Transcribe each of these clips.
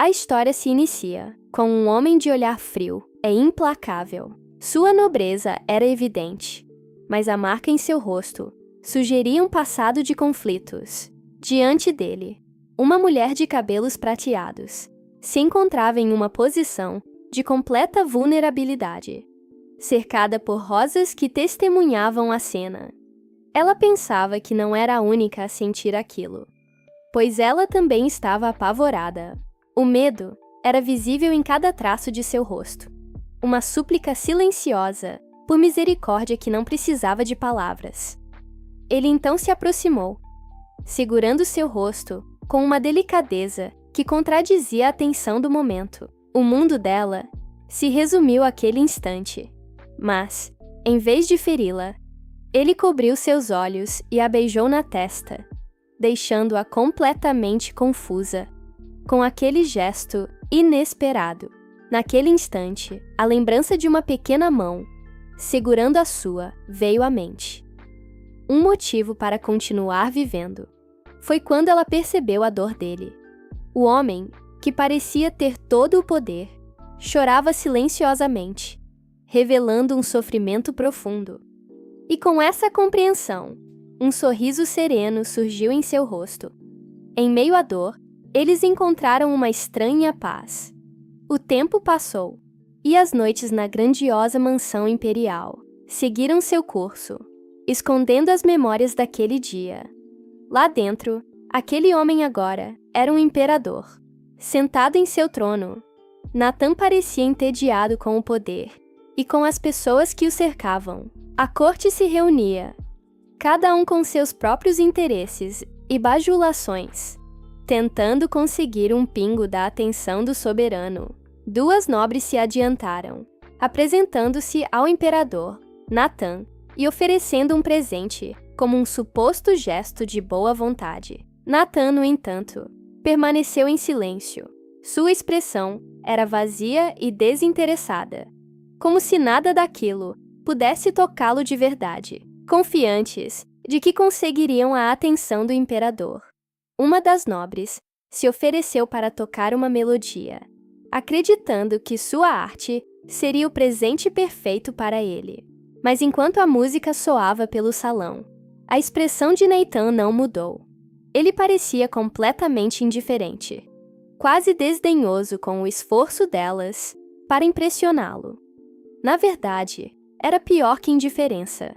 A história se inicia com um homem de olhar frio e implacável. Sua nobreza era evidente, mas a marca em seu rosto sugeria um passado de conflitos. Diante dele, uma mulher de cabelos prateados se encontrava em uma posição de completa vulnerabilidade, cercada por rosas que testemunhavam a cena. Ela pensava que não era a única a sentir aquilo, pois ela também estava apavorada. O medo era visível em cada traço de seu rosto. Uma súplica silenciosa por misericórdia que não precisava de palavras. Ele então se aproximou, segurando seu rosto com uma delicadeza que contradizia a tensão do momento. O mundo dela se resumiu àquele instante, mas, em vez de feri-la, ele cobriu seus olhos e a beijou na testa, deixando-a completamente confusa, com aquele gesto inesperado. Naquele instante, a lembrança de uma pequena mão, segurando a sua, veio à mente. Um motivo para continuar vivendo. Foi quando ela percebeu a dor dele. O homem, que parecia ter todo o poder, chorava silenciosamente, revelando um sofrimento profundo. E com essa compreensão, um sorriso sereno surgiu em seu rosto. Em meio à dor, eles encontraram uma estranha paz. O tempo passou, e as noites na grandiosa mansão imperial seguiram seu curso, escondendo as memórias daquele dia. Lá dentro, aquele homem agora era um imperador. Sentado em seu trono, Nathan parecia entediado com o poder e com as pessoas que o cercavam. A corte se reunia, cada um com seus próprios interesses e bajulações, tentando conseguir um pingo da atenção do soberano. Duas nobres se adiantaram, apresentando-se ao imperador, Nathan, e oferecendo um presente como um suposto gesto de boa vontade. Nathan, no entanto, permaneceu em silêncio. Sua expressão era vazia e desinteressada, como se nada daquilo pudesse tocá-lo de verdade, confiantes de que conseguiriam a atenção do imperador. Uma das nobres se ofereceu para tocar uma melodia, acreditando que sua arte seria o presente perfeito para ele. Mas enquanto a música soava pelo salão, a expressão de Nathan não mudou. Ele parecia completamente indiferente, quase desdenhoso com o esforço delas para impressioná-lo. Na verdade, era pior que indiferença.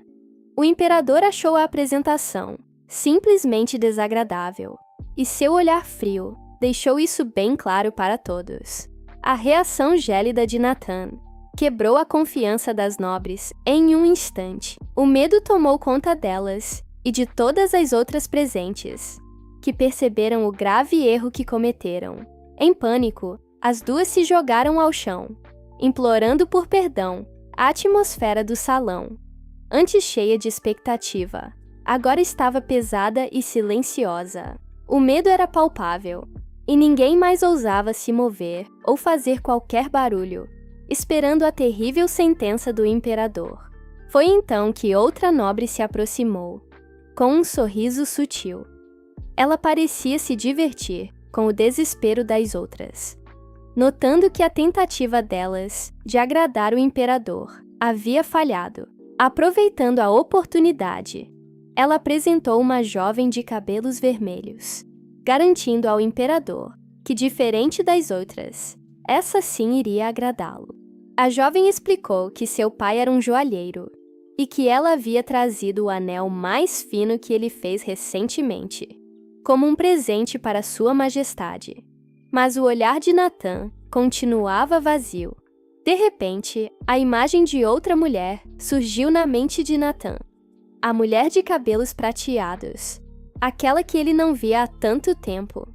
O imperador achou a apresentação simplesmente desagradável, e seu olhar frio deixou isso bem claro para todos. A reação gélida de Nathan quebrou a confiança das nobres em um instante. O medo tomou conta delas e de todas as outras presentes, que perceberam o grave erro que cometeram. Em pânico, as duas se jogaram ao chão, implorando por perdão. A atmosfera do salão, antes cheia de expectativa, agora estava pesada e silenciosa. O medo era palpável, e ninguém mais ousava se mover ou fazer qualquer barulho, esperando a terrível sentença do imperador. Foi então que outra nobre se aproximou, com um sorriso sutil. Ela parecia se divertir com o desespero das outras. Notando que a tentativa delas de agradar o imperador havia falhado, aproveitando a oportunidade, ela apresentou uma jovem de cabelos vermelhos, garantindo ao imperador que, diferente das outras, essa sim iria agradá-lo. A jovem explicou que seu pai era um joalheiro e que ela havia trazido o anel mais fino que ele fez recentemente, como um presente para sua majestade. Mas o olhar de Nathan continuava vazio. De repente, a imagem de outra mulher surgiu na mente de Nathan. A mulher de cabelos prateados, aquela que ele não via há tanto tempo.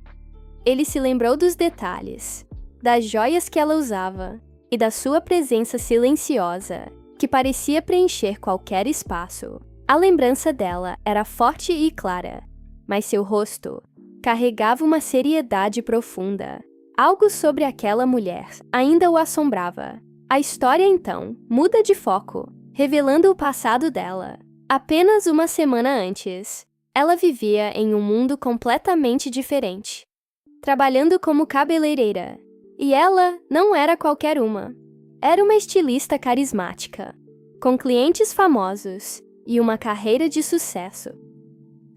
Ele se lembrou dos detalhes, das joias que ela usava e da sua presença silenciosa, que parecia preencher qualquer espaço. A lembrança dela era forte e clara, mas seu rosto carregava uma seriedade profunda. Algo sobre aquela mulher ainda o assombrava. A história, então, muda de foco, revelando o passado dela. Apenas uma semana antes, ela vivia em um mundo completamente diferente. trabalhando como cabeleireira. E ela não era qualquer uma. Era uma estilista carismática, com clientes famosos e uma carreira de sucesso.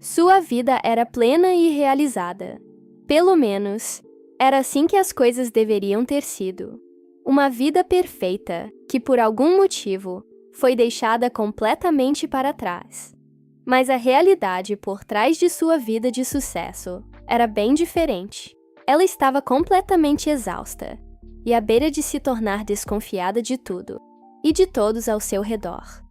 Sua vida era plena e realizada. Pelo menos, era assim que as coisas deveriam ter sido. Uma vida perfeita que, por algum motivo, foi deixada completamente para trás. Mas a realidade por trás de sua vida de sucesso era bem diferente. Ela estava completamente exausta e à beira de se tornar desconfiada de tudo e de todos ao seu redor.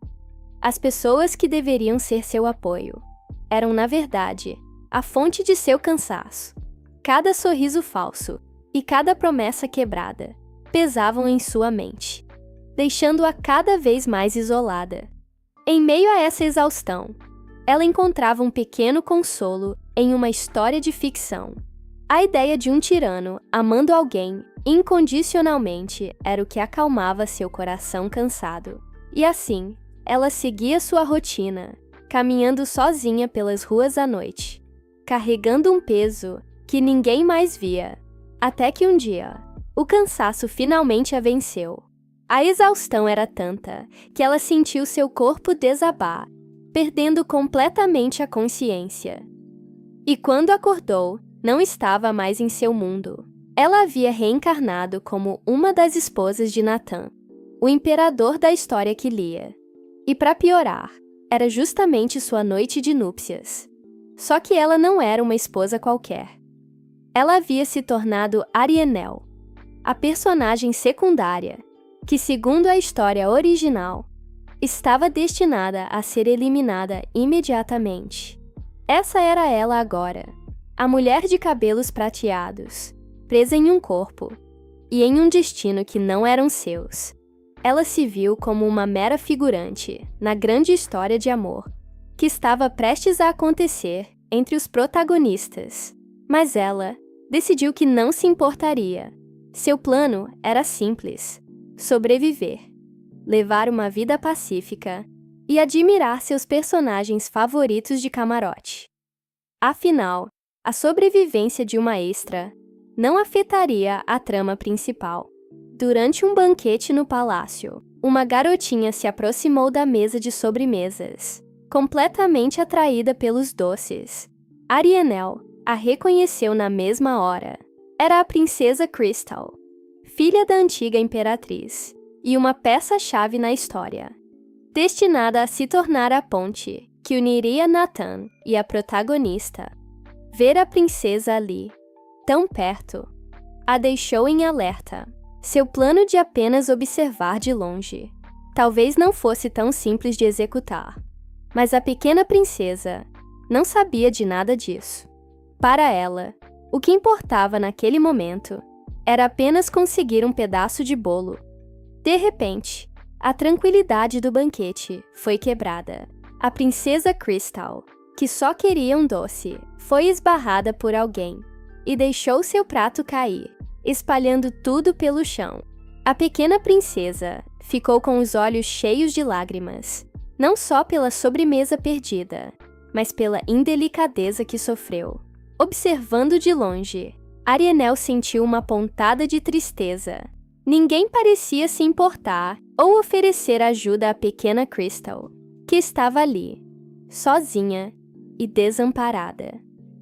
As pessoas que deveriam ser seu apoio eram, na verdade, a fonte de seu cansaço. Cada sorriso falso e cada promessa quebrada pesavam em sua mente, deixando-a cada vez mais isolada. Em meio a essa exaustão, ela encontrava um pequeno consolo em uma história de ficção. A ideia de um tirano amando alguém incondicionalmente era o que acalmava seu coração cansado. E assim, ela seguia sua rotina, caminhando sozinha pelas ruas à noite, carregando um peso que ninguém mais via, até que um dia, o cansaço finalmente a venceu. A exaustão era tanta que ela sentiu seu corpo desabar, perdendo completamente a consciência. E quando acordou, não estava mais em seu mundo. Ela havia reencarnado como uma das esposas de Natan, o imperador da história que lia. E para piorar, era justamente sua noite de núpcias. Só que ela não era uma esposa qualquer. Ela havia se tornado Arianel, a personagem secundária, que, segundo a história original, estava destinada a ser eliminada imediatamente. Essa era ela agora, a mulher de cabelos prateados, presa em um corpo e em um destino que não eram seus. Ela se viu como uma mera figurante na grande história de amor que estava prestes a acontecer entre os protagonistas. Mas ela decidiu que não se importaria. Seu plano era simples: sobreviver, levar uma vida pacífica e admirar seus personagens favoritos de camarote. Afinal, a sobrevivência de uma extra não afetaria a trama principal. Durante um banquete no palácio, uma garotinha se aproximou da mesa de sobremesas, completamente atraída pelos doces. Arianel a reconheceu na mesma hora. Era a princesa Crystal, filha da antiga imperatriz, e uma peça-chave na história, destinada a se tornar a ponte que uniria Natan e a protagonista. Ver a princesa ali, tão perto, a deixou em alerta. Seu plano de apenas observar de longe talvez não fosse tão simples de executar, mas a pequena princesa não sabia de nada disso. Para ela, o que importava naquele momento era apenas conseguir um pedaço de bolo. De repente, a tranquilidade do banquete foi quebrada. A princesa Crystal, que só queria um doce, foi esbarrada por alguém e deixou seu prato cair, espalhando tudo pelo chão. A pequena princesa ficou com os olhos cheios de lágrimas, não só pela sobremesa perdida, mas pela indelicadeza que sofreu. Observando de longe, Arianel sentiu uma pontada de tristeza. Ninguém parecia se importar ou oferecer ajuda à pequena Crystal, que estava ali, sozinha e desamparada.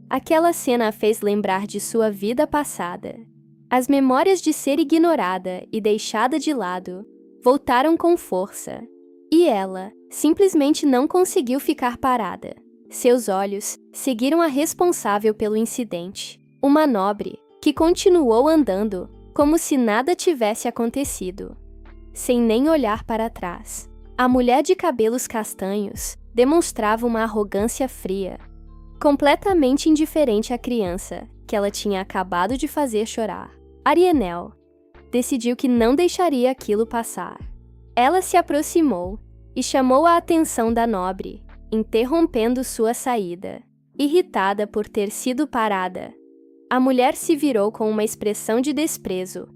Aquela cena a fez lembrar de sua vida passada. As memórias de ser ignorada e deixada de lado voltaram com força, e ela simplesmente não conseguiu ficar parada. Seus olhos seguiram a responsável pelo incidente, uma nobre que continuou andando como se nada tivesse acontecido, sem nem olhar para trás. A mulher de cabelos castanhos demonstrava uma arrogância fria, completamente indiferente à criança que ela tinha acabado de fazer chorar. Arianel decidiu que não deixaria aquilo passar. Ela se aproximou e chamou a atenção da nobre, interrompendo sua saída. Irritada por ter sido parada, a mulher se virou com uma expressão de desprezo,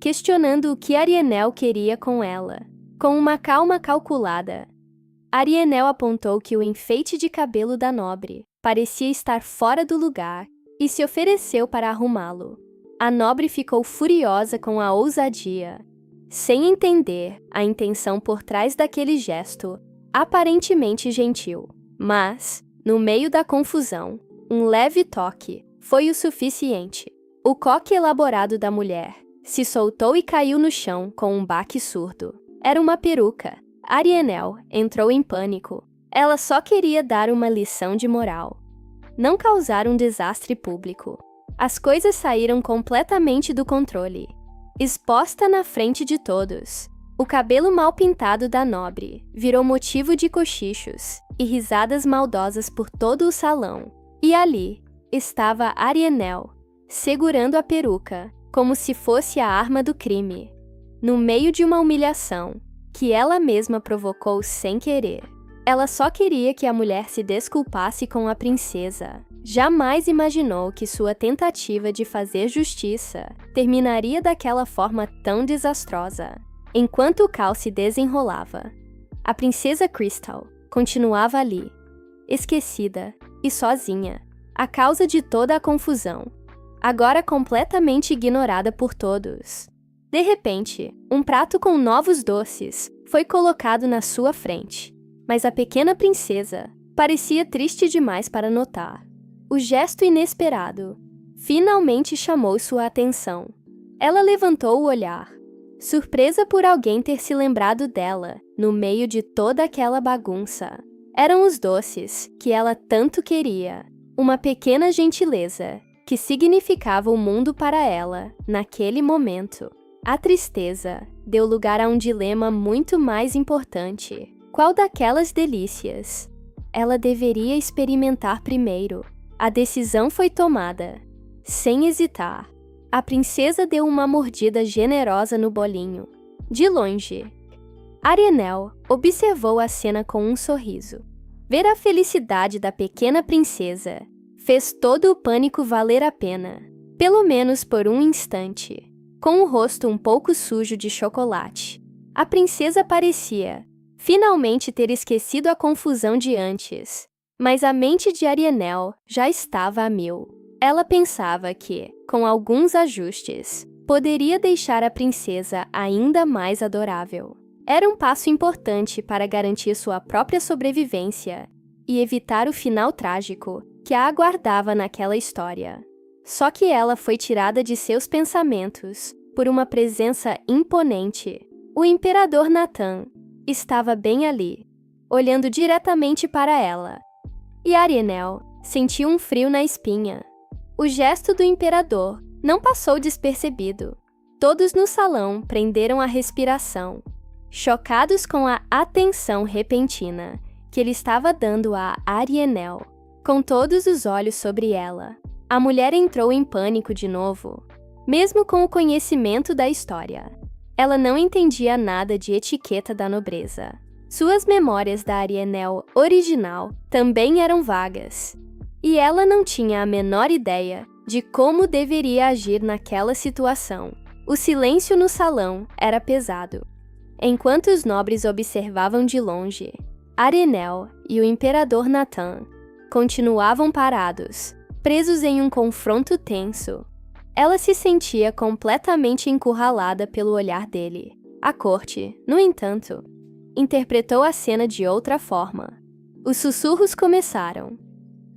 questionando o que Arianel queria com ela. Com uma calma calculada, Arianel apontou que o enfeite de cabelo da nobre parecia estar fora do lugar e se ofereceu para arrumá-lo. A nobre ficou furiosa com a ousadia, sem entender a intenção por trás daquele gesto, aparentemente gentil. Mas, no meio da confusão, um leve toque foi o suficiente. O coque elaborado da mulher se soltou e caiu no chão com um baque surdo. Era uma peruca. Arianel entrou em pânico. Ela só queria dar uma lição de moral, não causar um desastre público. As coisas saíram completamente do controle. Exposta na frente de todos, o cabelo mal pintado da nobre virou motivo de cochichos e risadas maldosas por todo o salão. E ali estava Arianel, segurando a peruca como se fosse a arma do crime, no meio de uma humilhação que ela mesma provocou sem querer. Ela só queria que a mulher se desculpasse com a princesa. Jamais imaginou que sua tentativa de fazer justiça terminaria daquela forma tão desastrosa. Enquanto o caos se desenrolava, a princesa Crystal continuava ali, esquecida e sozinha, a causa de toda a confusão, agora completamente ignorada por todos. De repente, um prato com novos doces foi colocado na sua frente, mas a pequena princesa parecia triste demais para notar. O gesto inesperado finalmente chamou sua atenção. Ela levantou o olhar, surpresa por alguém ter se lembrado dela no meio de toda aquela bagunça. Eram os doces que ela tanto queria, uma pequena gentileza que significava o mundo para ela naquele momento. A tristeza deu lugar a um dilema muito mais importante. Qual daquelas delícias ela deveria experimentar primeiro? A decisão foi tomada. Sem hesitar, a princesa deu uma mordida generosa no bolinho. De longe, Arianel observou a cena com um sorriso. Ver a felicidade da pequena princesa fez todo o pânico valer a pena, pelo menos por um instante. Com o rosto um pouco sujo de chocolate, a princesa parecia finalmente ter esquecido a confusão de antes. Mas a mente de Arianel já estava a mil. Ela pensava que, com alguns ajustes, poderia deixar a princesa ainda mais adorável. Era um passo importante para garantir sua própria sobrevivência e evitar o final trágico que a aguardava naquela história. Só que ela foi tirada de seus pensamentos por uma presença imponente. O imperador Nathan estava bem ali, olhando diretamente para ela. E Arianel sentiu um frio na espinha. O gesto do imperador não passou despercebido. Todos no salão prenderam a respiração, chocados com a atenção repentina que ele estava dando a Arianel. Com todos os olhos sobre ela, a mulher entrou em pânico de novo, mesmo com o conhecimento da história. Ela não entendia nada de etiqueta da nobreza. Suas memórias da Arianel original também eram vagas, e ela não tinha a menor ideia de como deveria agir naquela situação. O silêncio no salão era pesado. Enquanto os nobres observavam de longe, Arianel e o imperador Nathan continuavam parados, presos em um confronto tenso. Ela se sentia completamente encurralada pelo olhar dele. A corte, no entanto, interpretou a cena de outra forma. Os sussurros começaram,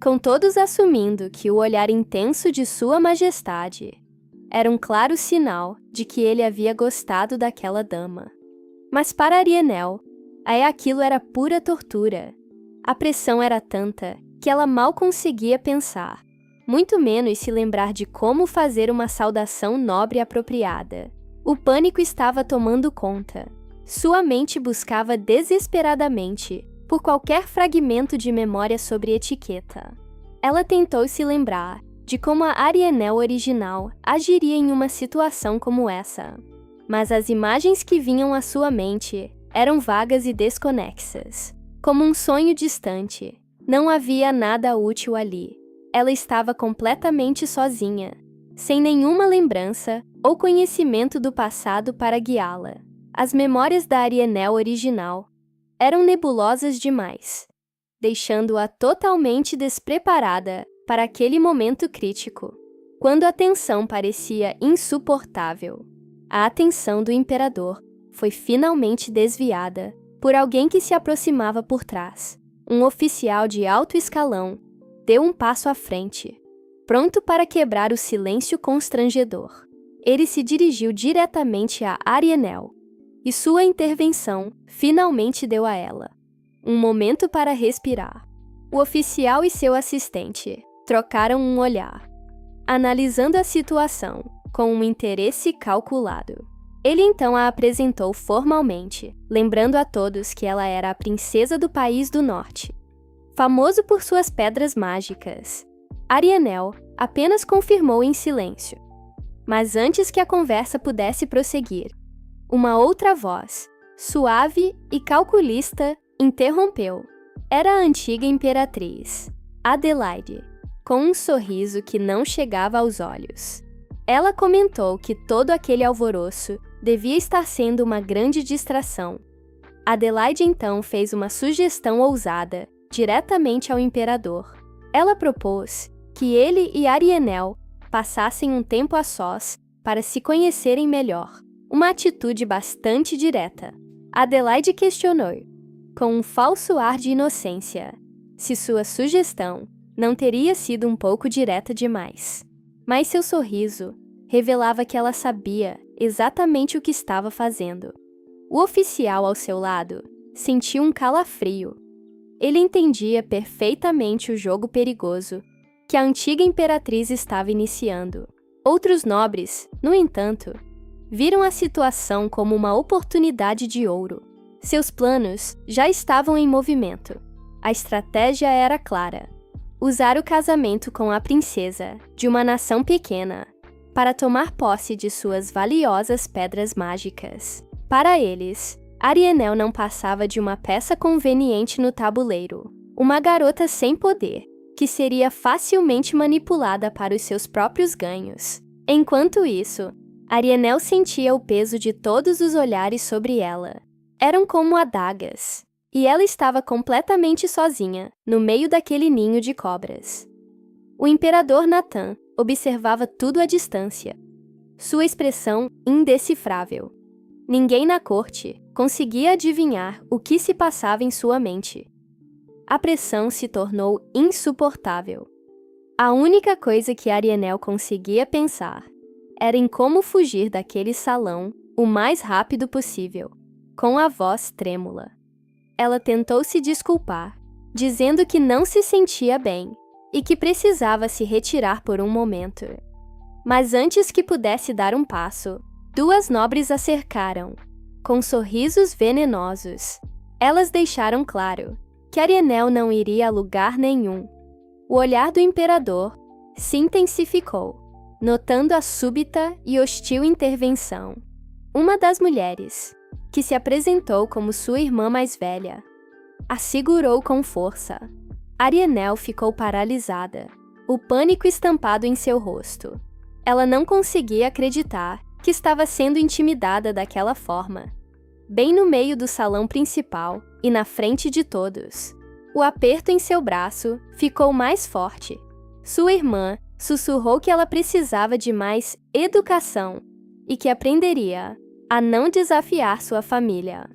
com todos assumindo que o olhar intenso de Sua Majestade era um claro sinal de que ele havia gostado daquela dama. Mas para Arianel, aquilo era pura tortura. A pressão era tanta que ela mal conseguia pensar, muito menos se lembrar de como fazer uma saudação nobre apropriada. O pânico estava tomando conta. Sua mente buscava desesperadamente por qualquer fragmento de memória sobre etiqueta. Ela tentou se lembrar de como a Arianel original agiria em uma situação como essa. Mas as imagens que vinham à sua mente eram vagas e desconexas, como um sonho distante. Não havia nada útil ali. Ela estava completamente sozinha, sem nenhuma lembrança ou conhecimento do passado para guiá-la. As memórias da Arianel original eram nebulosas demais, deixando-a totalmente despreparada para aquele momento crítico, quando a tensão parecia insuportável. A atenção do imperador foi finalmente desviada por alguém que se aproximava por trás. Um oficial de alto escalão deu um passo à frente, pronto para quebrar o silêncio constrangedor. Ele se dirigiu diretamente a Arianel, e sua intervenção finalmente deu a ela um momento para respirar. O oficial e seu assistente trocaram um olhar, analisando a situação com um interesse calculado. Ele então a apresentou formalmente, lembrando a todos que ela era a princesa do país do norte, famoso por suas pedras mágicas. Arianel apenas confirmou em silêncio. Mas antes que a conversa pudesse prosseguir, uma outra voz, suave e calculista, interrompeu. Era a antiga imperatriz, Adelaide, com um sorriso que não chegava aos olhos. Ela comentou que todo aquele alvoroço devia estar sendo uma grande distração. Adelaide então fez uma sugestão ousada, diretamente ao imperador. Ela propôs que ele e Arianel passassem um tempo a sós para se conhecerem melhor. Uma atitude bastante direta. Adelaide questionou, com um falso ar de inocência, se sua sugestão não teria sido um pouco direta demais. Mas seu sorriso revelava que ela sabia exatamente o que estava fazendo. O oficial ao seu lado sentiu um calafrio. Ele entendia perfeitamente o jogo perigoso que a antiga imperatriz estava iniciando. Outros nobres, no entanto, viram a situação como uma oportunidade de ouro. Seus planos já estavam em movimento. A estratégia era clara: usar o casamento com a princesa de uma nação pequena para tomar posse de suas valiosas pedras mágicas. Para eles, Arianel não passava de uma peça conveniente no tabuleiro, uma garota sem poder, que seria facilmente manipulada para os seus próprios ganhos. Enquanto isso, Arianel sentia o peso de todos os olhares sobre ela. Eram como adagas, e ela estava completamente sozinha, no meio daquele ninho de cobras. O imperador Natan observava tudo à distância, sua expressão indecifrável. Ninguém na corte conseguia adivinhar o que se passava em sua mente. A pressão se tornou insuportável. A única coisa que Arianel conseguia pensar era em como fugir daquele salão o mais rápido possível, com a voz trêmula. Ela tentou se desculpar, dizendo que não se sentia bem e que precisava se retirar por um momento. Mas antes que pudesse dar um passo, duas nobres a cercaram, com sorrisos venenosos. Elas deixaram claro que Arianel não iria a lugar nenhum. O olhar do imperador se intensificou, notando a súbita e hostil intervenção. Uma das mulheres, que se apresentou como sua irmã mais velha, a segurou com força. Arianel ficou paralisada, o pânico estampado em seu rosto. Ela não conseguia acreditar que estava sendo intimidada daquela forma, bem no meio do salão principal e na frente de todos. O aperto em seu braço ficou mais forte. Sua irmã sussurrou que ela precisava de mais educação e que aprenderia a não desafiar sua família.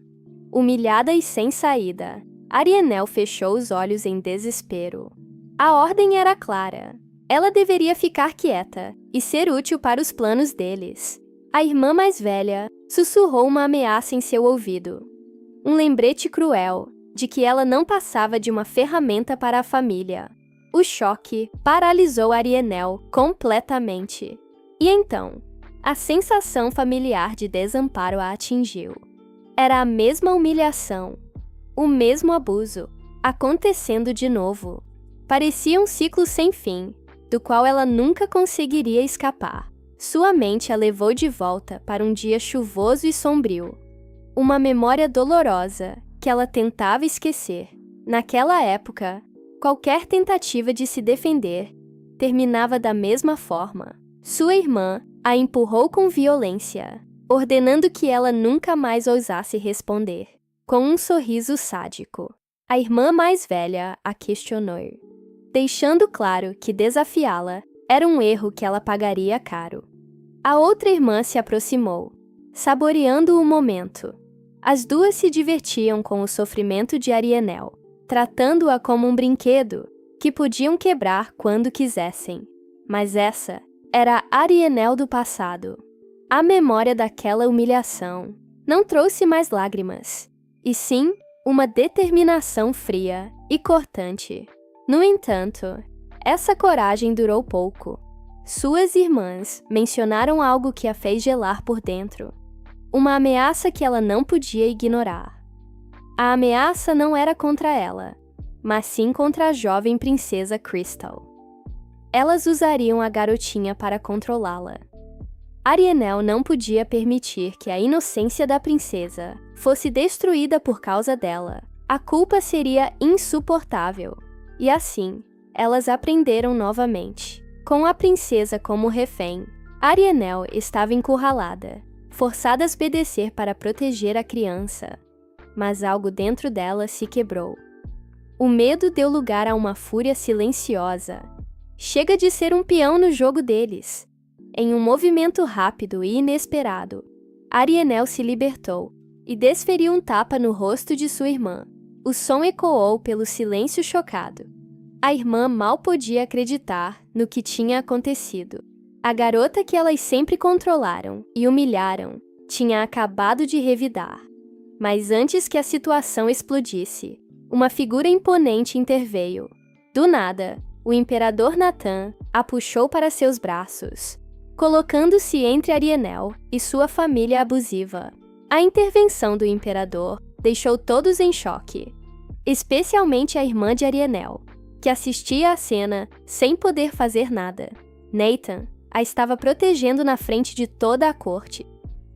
Humilhada e sem saída, Arianel fechou os olhos em desespero. A ordem era clara. Ela deveria ficar quieta e ser útil para os planos deles. A irmã mais velha sussurrou uma ameaça em seu ouvido. Um lembrete cruel de que ela não passava de uma ferramenta para a família. O choque paralisou Arianel completamente. E então, a sensação familiar de desamparo a atingiu. Era a mesma humilhação, o mesmo abuso, acontecendo de novo. Parecia um ciclo sem fim, do qual ela nunca conseguiria escapar. Sua mente a levou de volta para um dia chuvoso e sombrio. Uma memória dolorosa que ela tentava esquecer. Naquela época, qualquer tentativa de se defender terminava da mesma forma. Sua irmã a empurrou com violência, ordenando que ela nunca mais ousasse responder. Com um sorriso sádico, a irmã mais velha a questionou. deixando claro que desafiá-la era um erro que ela pagaria caro. A outra irmã se aproximou, saboreando o momento. As duas se divertiam com o sofrimento de Arianel, tratando-a como um brinquedo que podiam quebrar quando quisessem. Mas essa era a Arianel do passado. A memória daquela humilhação não trouxe mais lágrimas, e sim uma determinação fria e cortante. No entanto, essa coragem durou pouco. Suas irmãs mencionaram algo que a fez gelar por dentro. Uma ameaça que ela não podia ignorar. A ameaça não era contra ela, mas sim contra a jovem princesa Crystal. Elas usariam a garotinha para controlá-la. Arianel não podia permitir que a inocência da princesa fosse destruída por causa dela. A culpa seria insuportável. E assim, elas aprenderam novamente. Com a princesa como refém, Arianel estava encurralada, forçada a obedecer para proteger a criança. Mas algo dentro dela se quebrou. O medo deu lugar a uma fúria silenciosa. Chega de ser um peão no jogo deles. Em um movimento rápido e inesperado, Arianel se libertou e desferiu um tapa no rosto de sua irmã. O som ecoou pelo silêncio chocado. A irmã mal podia acreditar no que tinha acontecido. A garota que elas sempre controlaram e humilharam tinha acabado de revidar. Mas antes que a situação explodisse, uma figura imponente interveio. Do nada, o imperador Natan a puxou para seus braços, colocando-se entre Arianel e sua família abusiva. A intervenção do imperador deixou todos em choque, especialmente a irmã de Arianel, que assistia à cena sem poder fazer nada. Nathan a estava protegendo na frente de toda a corte.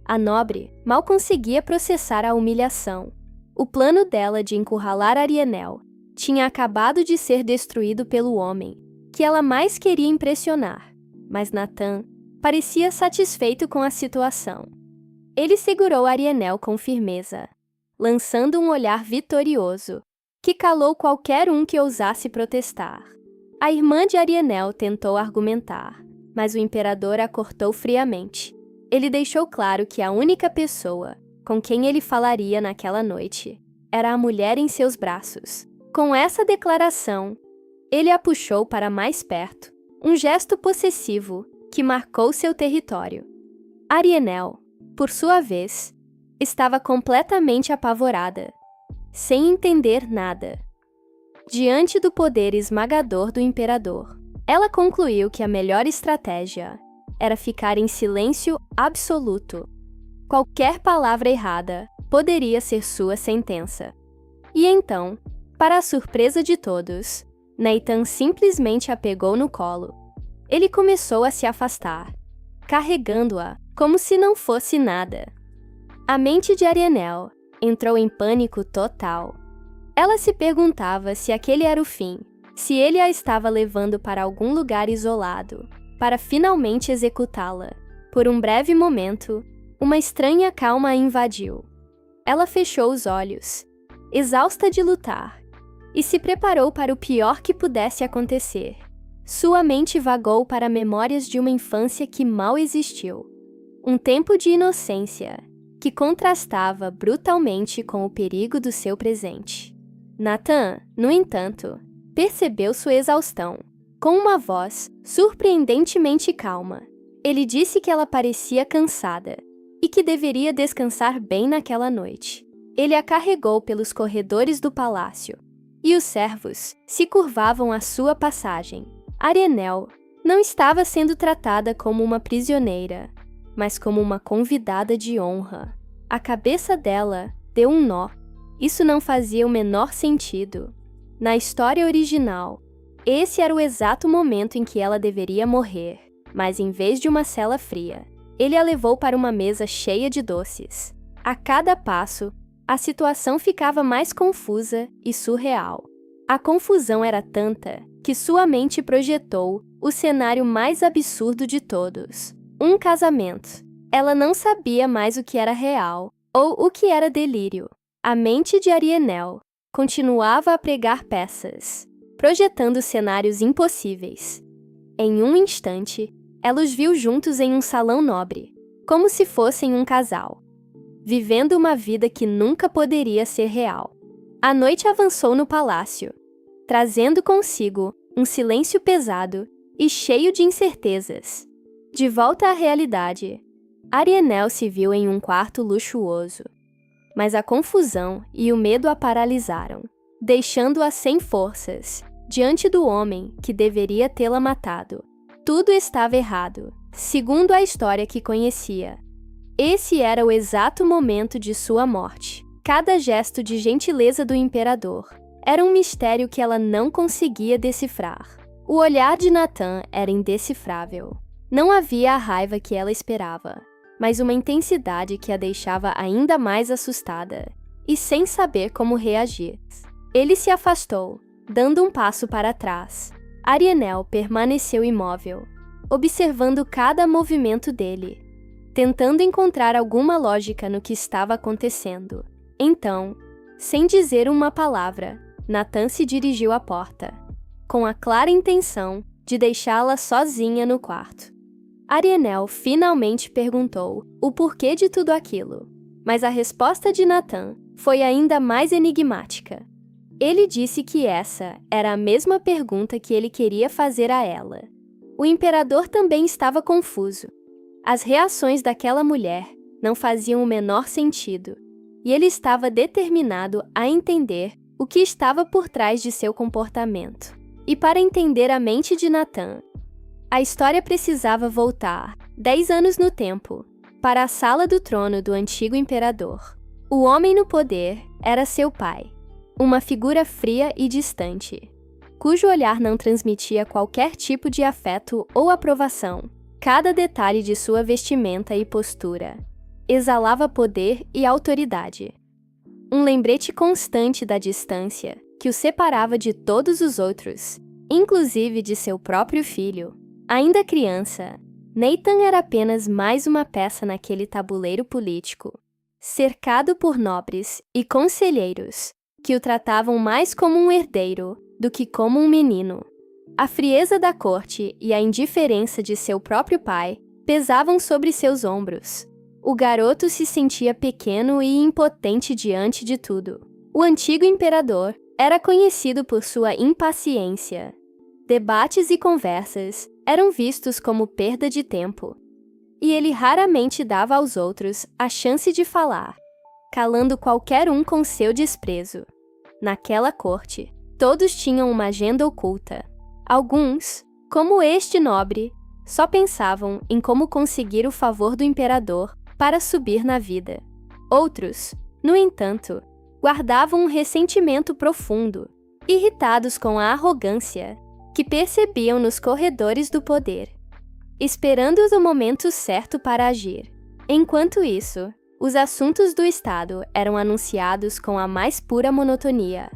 A nobre mal conseguia processar a humilhação. O plano dela de encurralar Arianel tinha acabado de ser destruído pelo homem que ela mais queria impressionar, mas Natan parecia satisfeito com a situação. Ele segurou Arianel com firmeza, lançando um olhar vitorioso que calou qualquer um que ousasse protestar. A irmã de Arianel tentou argumentar, mas o imperador a cortou friamente. Ele deixou claro que a única pessoa com quem ele falaria naquela noite era a mulher em seus braços. Com essa declaração, ele a puxou para mais perto, um gesto possessivo que marcou seu território. Arianel, por sua vez, estava completamente apavorada, sem entender nada. Diante do poder esmagador do imperador, ela concluiu que a melhor estratégia era ficar em silêncio absoluto. Qualquer palavra errada poderia ser sua sentença. E então, para a surpresa de todos, Nathan simplesmente a pegou no colo. Ele começou a se afastar, carregando-a como se não fosse nada. A mente de Arianel entrou em pânico total. Ela se perguntava se aquele era o fim, se ele a estava levando para algum lugar isolado, para finalmente executá-la. Por um breve momento, uma estranha calma a invadiu. Ela fechou os olhos, exausta de lutar, e se preparou para o pior que pudesse acontecer. Sua mente vagou para memórias de uma infância que mal existiu. Um tempo de inocência que contrastava brutalmente com o perigo do seu presente. Natan, no entanto, percebeu sua exaustão. Com uma voz surpreendentemente calma, ele disse que ela parecia cansada e que deveria descansar bem naquela noite. Ele a carregou pelos corredores do palácio, e os servos se curvavam à sua passagem. Arianel não estava sendo tratada como uma prisioneira, mas como uma convidada de honra. A cabeça dela deu um nó. Isso não fazia o menor sentido. Na história original, esse era o exato momento em que ela deveria morrer, mas em vez de uma cela fria, ele a levou para uma mesa cheia de doces. A cada passo, a situação ficava mais confusa e surreal. A confusão era tanta que sua mente projetou o cenário mais absurdo de todos: um casamento. Ela não sabia mais o que era real ou o que era delírio. A mente de Arianel continuava a pregar peças. projetando cenários impossíveis. Em um instante, ela os viu juntos em um salão nobre, como se fossem um casal, vivendo uma vida que nunca poderia ser real. A noite avançou no palácio, trazendo consigo um silêncio pesado e cheio de incertezas. De volta à realidade, Arianel se viu em um quarto luxuoso, mas a confusão e o medo a paralisaram, deixando-a sem forças diante do homem que deveria tê-la matado. Tudo estava errado, segundo a história que conhecia. Esse era o exato momento de sua morte. Cada gesto de gentileza do imperador era um mistério que ela não conseguia decifrar. O olhar de Nathan era indecifrável. Não havia a raiva que ela esperava, mas uma intensidade que a deixava ainda mais assustada e sem saber como reagir. Ele se afastou, dando um passo para trás. Arianel permaneceu imóvel, observando cada movimento dele, tentando encontrar alguma lógica no que estava acontecendo. Então, sem dizer uma palavra, Nathan se dirigiu à porta, com a clara intenção de deixá-la sozinha no quarto. Arianel finalmente perguntou o porquê de tudo aquilo, mas a resposta de Nathan foi ainda mais enigmática. Ele disse que essa era a mesma pergunta que ele queria fazer a ela. O imperador também estava confuso. As reações daquela mulher não faziam o menor sentido, e ele estava determinado a entender o que estava por trás de seu comportamento. E para entender a mente de Nathan, a história precisava voltar 10 anos no tempo, para a sala do trono do antigo imperador. O homem no poder era seu pai, uma figura fria e distante, cujo olhar não transmitia qualquer tipo de afeto ou aprovação. Cada detalhe de sua vestimenta e postura exalava poder e autoridade. Um lembrete constante da distância que o separava de todos os outros, inclusive de seu próprio filho. Ainda criança, Nathan era apenas mais uma peça naquele tabuleiro político, cercado por nobres e conselheiros que o tratavam mais como um herdeiro do que como um menino. A frieza da corte e a indiferença de seu próprio pai pesavam sobre seus ombros. O garoto se sentia pequeno e impotente diante de tudo. O antigo imperador era conhecido por sua impaciência. Debates e conversas eram vistos como perda de tempo, e ele raramente dava aos outros a chance de falar, calando qualquer um com seu desprezo. Naquela corte, todos tinham uma agenda oculta. Alguns, como este nobre, só pensavam em como conseguir o favor do imperador para subir na vida. Outros, no entanto, guardavam um ressentimento profundo, irritados com a arrogância que percebiam nos corredores do poder, esperando o momento certo para agir. Enquanto isso, os assuntos do Estado eram anunciados com a mais pura monotonia: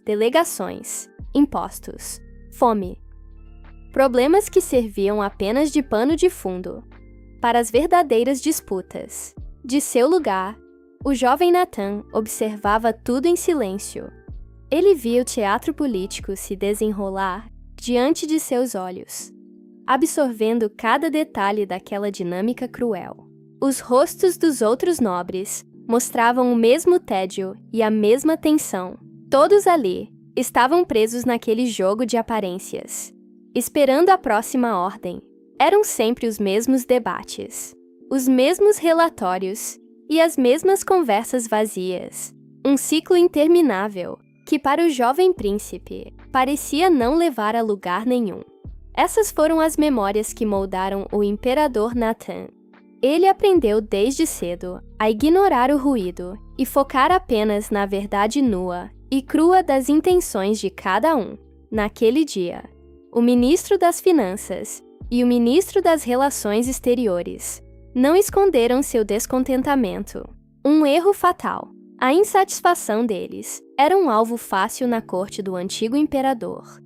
delegações, impostos, fome. Problemas que serviam apenas de pano de fundo para as verdadeiras disputas. De seu lugar, o jovem Nathan observava tudo em silêncio. Ele via o teatro político se desenrolar diante de seus olhos, absorvendo cada detalhe daquela dinâmica cruel. Os rostos dos outros nobres mostravam o mesmo tédio e a mesma tensão. Todos ali estavam presos naquele jogo de aparências, esperando a próxima ordem. Eram sempre os mesmos debates, os mesmos relatórios e as mesmas conversas vazias. Um ciclo interminável que, para o jovem príncipe, parecia não levar a lugar nenhum. Essas foram as memórias que moldaram o imperador Nathan. Ele aprendeu desde cedo a ignorar o ruído e focar apenas na verdade nua e crua das intenções de cada um. Naquele dia, o ministro das Finanças e o ministro das Relações Exteriores não esconderam seu descontentamento. Um erro fatal. A insatisfação deles era um alvo fácil na corte do antigo imperador,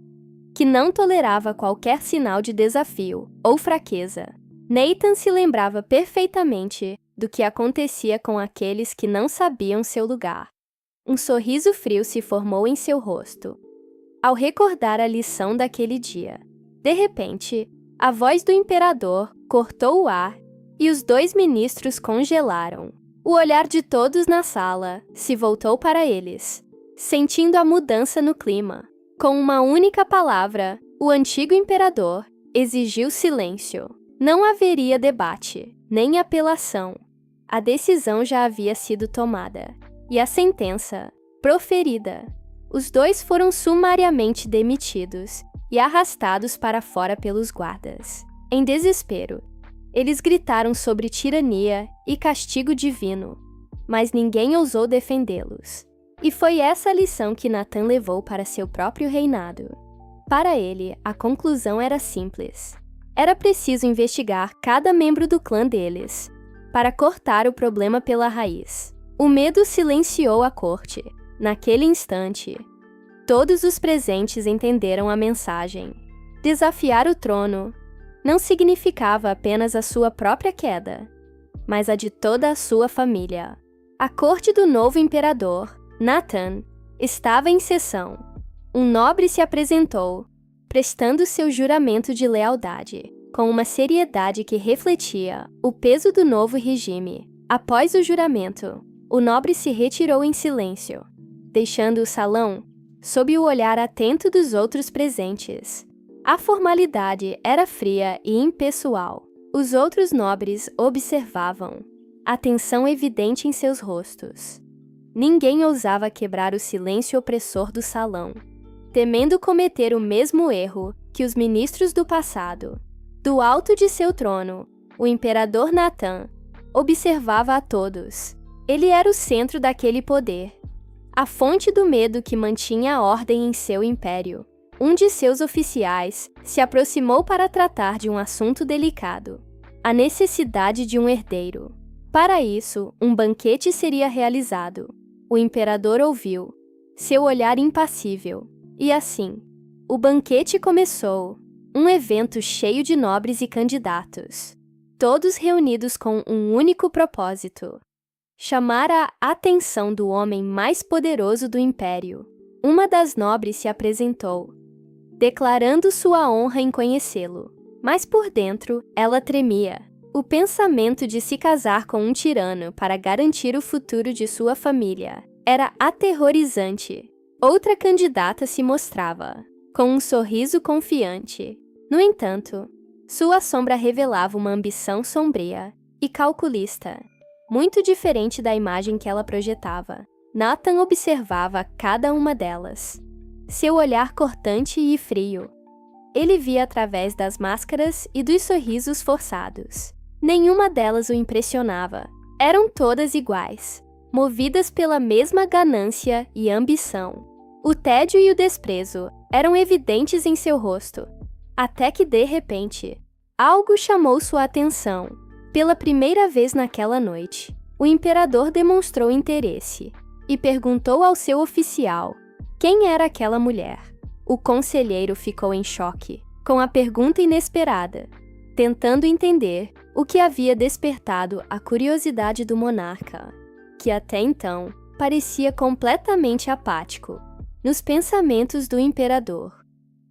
que não tolerava qualquer sinal de desafio ou fraqueza. Nathan se lembrava perfeitamente do que acontecia com aqueles que não sabiam seu lugar. Um sorriso frio se formou em seu rosto. ao recordar a lição daquele dia. De repente, a voz do imperador cortou o ar e os 2 ministros congelaram. O olhar de todos na sala se voltou para eles, sentindo a mudança no clima. Com uma única palavra, o antigo imperador exigiu silêncio. Não haveria debate, nem apelação. A decisão já havia sido tomada, e a sentença, proferida. Os 2 foram sumariamente demitidos e arrastados para fora pelos guardas. Em desespero, eles gritaram sobre tirania e castigo divino, mas ninguém ousou defendê-los. E foi essa lição que Natan levou para seu próprio reinado. Para ele, a conclusão era simples. Era preciso investigar cada membro do clã deles, para cortar o problema pela raiz. O medo silenciou a corte. Naquele instante, todos os presentes entenderam a mensagem. Desafiar o trono não significava apenas a sua própria queda, mas a de toda a sua família. A corte do novo imperador, Natan, estava em sessão. Um nobre se apresentou, prestando seu juramento de lealdade, com uma seriedade que refletia o peso do novo regime. Após o juramento, o nobre se retirou em silêncio, deixando o salão sob o olhar atento dos outros presentes. A formalidade era fria e impessoal. Os outros nobres observavam, a tensão evidente em seus rostos. Ninguém ousava quebrar o silêncio opressor do salão, temendo cometer o mesmo erro que os ministros do passado. Do alto de seu trono, o imperador Natan observava a todos. Ele era o centro daquele poder, a fonte do medo que mantinha a ordem em seu império. Um de seus oficiais se aproximou para tratar de um assunto delicado: a necessidade de um herdeiro. Para isso, um banquete seria realizado. O imperador ouviu, seu olhar impassível. E assim, o banquete começou, um evento cheio de nobres e candidatos, todos reunidos com um único propósito: chamar a atenção do homem mais poderoso do império. Uma das nobres se apresentou, declarando sua honra em conhecê-lo, mas por dentro ela tremia. O pensamento de se casar com um tirano para garantir o futuro de sua família era aterrorizante. Outra candidata se mostrava, com um sorriso confiante. No entanto, sua sombra revelava uma ambição sombria e calculista, muito diferente da imagem que ela projetava. Natan observava cada uma delas, seu olhar cortante e frio. Ele via através das máscaras e dos sorrisos forçados. Nenhuma delas o impressionava. Eram todas iguais, movidas pela mesma ganância e ambição. O tédio e o desprezo eram evidentes em seu rosto, até que, de repente, algo chamou sua atenção. Pela primeira vez naquela noite, o imperador demonstrou interesse e perguntou ao seu oficial quem era aquela mulher. O conselheiro ficou em choque com a pergunta inesperada, tentando entender o que havia despertado a curiosidade do monarca, que até então parecia completamente apático. Nos pensamentos do imperador,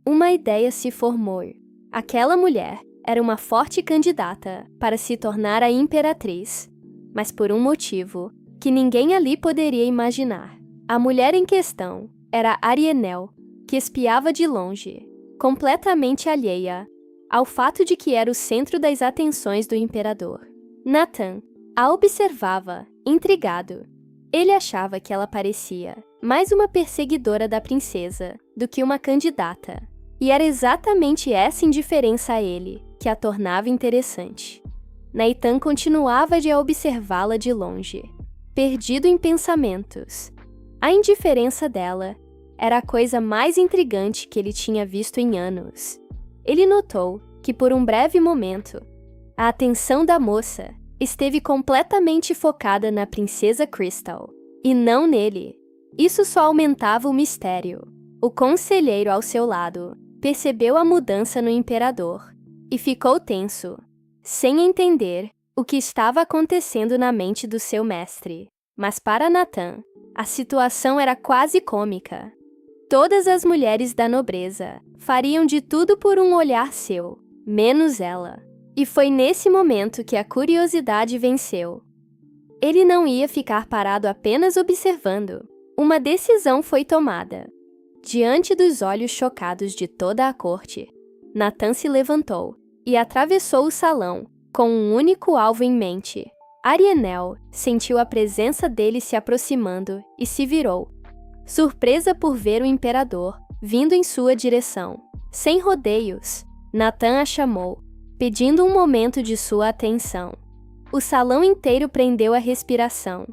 uma ideia se formou. Aquela mulher era uma forte candidata para se tornar a imperatriz, mas por um motivo que ninguém ali poderia imaginar. A mulher em questão era Arienel, que espiava de longe, completamente alheia ao fato de que era o centro das atenções do imperador. Natan a observava, intrigado. Ele achava que ela parecia mais uma perseguidora da princesa do que uma candidata, e era exatamente essa indiferença a ele que a tornava interessante. Natan continuava de observá-la de longe, perdido em pensamentos. A indiferença dela era a coisa mais intrigante que ele tinha visto em anos. Ele notou que, por um breve momento, a atenção da moça esteve completamente focada na princesa Crystal, e não nele. Isso só aumentava o mistério. O conselheiro ao seu lado percebeu a mudança no imperador e ficou tenso, sem entender o que estava acontecendo na mente do seu mestre. Mas para Natan, a situação era quase cômica. Todas as mulheres da nobreza fariam de tudo por um olhar seu, menos ela. E foi nesse momento que a curiosidade venceu. Ele não ia ficar parado apenas observando. Uma decisão foi tomada. Diante dos olhos chocados de toda a corte, Natan se levantou e atravessou o salão com um único alvo em mente. Arianel sentiu a presença dele se aproximando e se virou, surpresa por ver o imperador vindo em sua direção. Sem rodeios, Natan a chamou, pedindo um momento de sua atenção. O salão inteiro prendeu a respiração.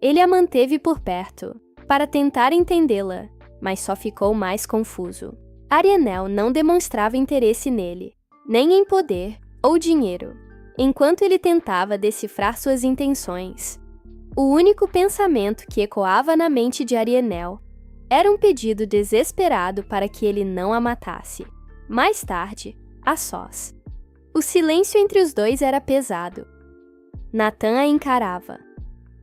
Ele a manteve por perto, para tentar entendê-la, mas só ficou mais confuso. Arianel não demonstrava interesse nele, nem em poder ou dinheiro. Enquanto ele tentava decifrar suas intenções, o único pensamento que ecoava na mente de Arianel era um pedido desesperado para que ele não a matasse. Mais tarde, a sós. O silêncio entre os dois era pesado. Natan a encarava,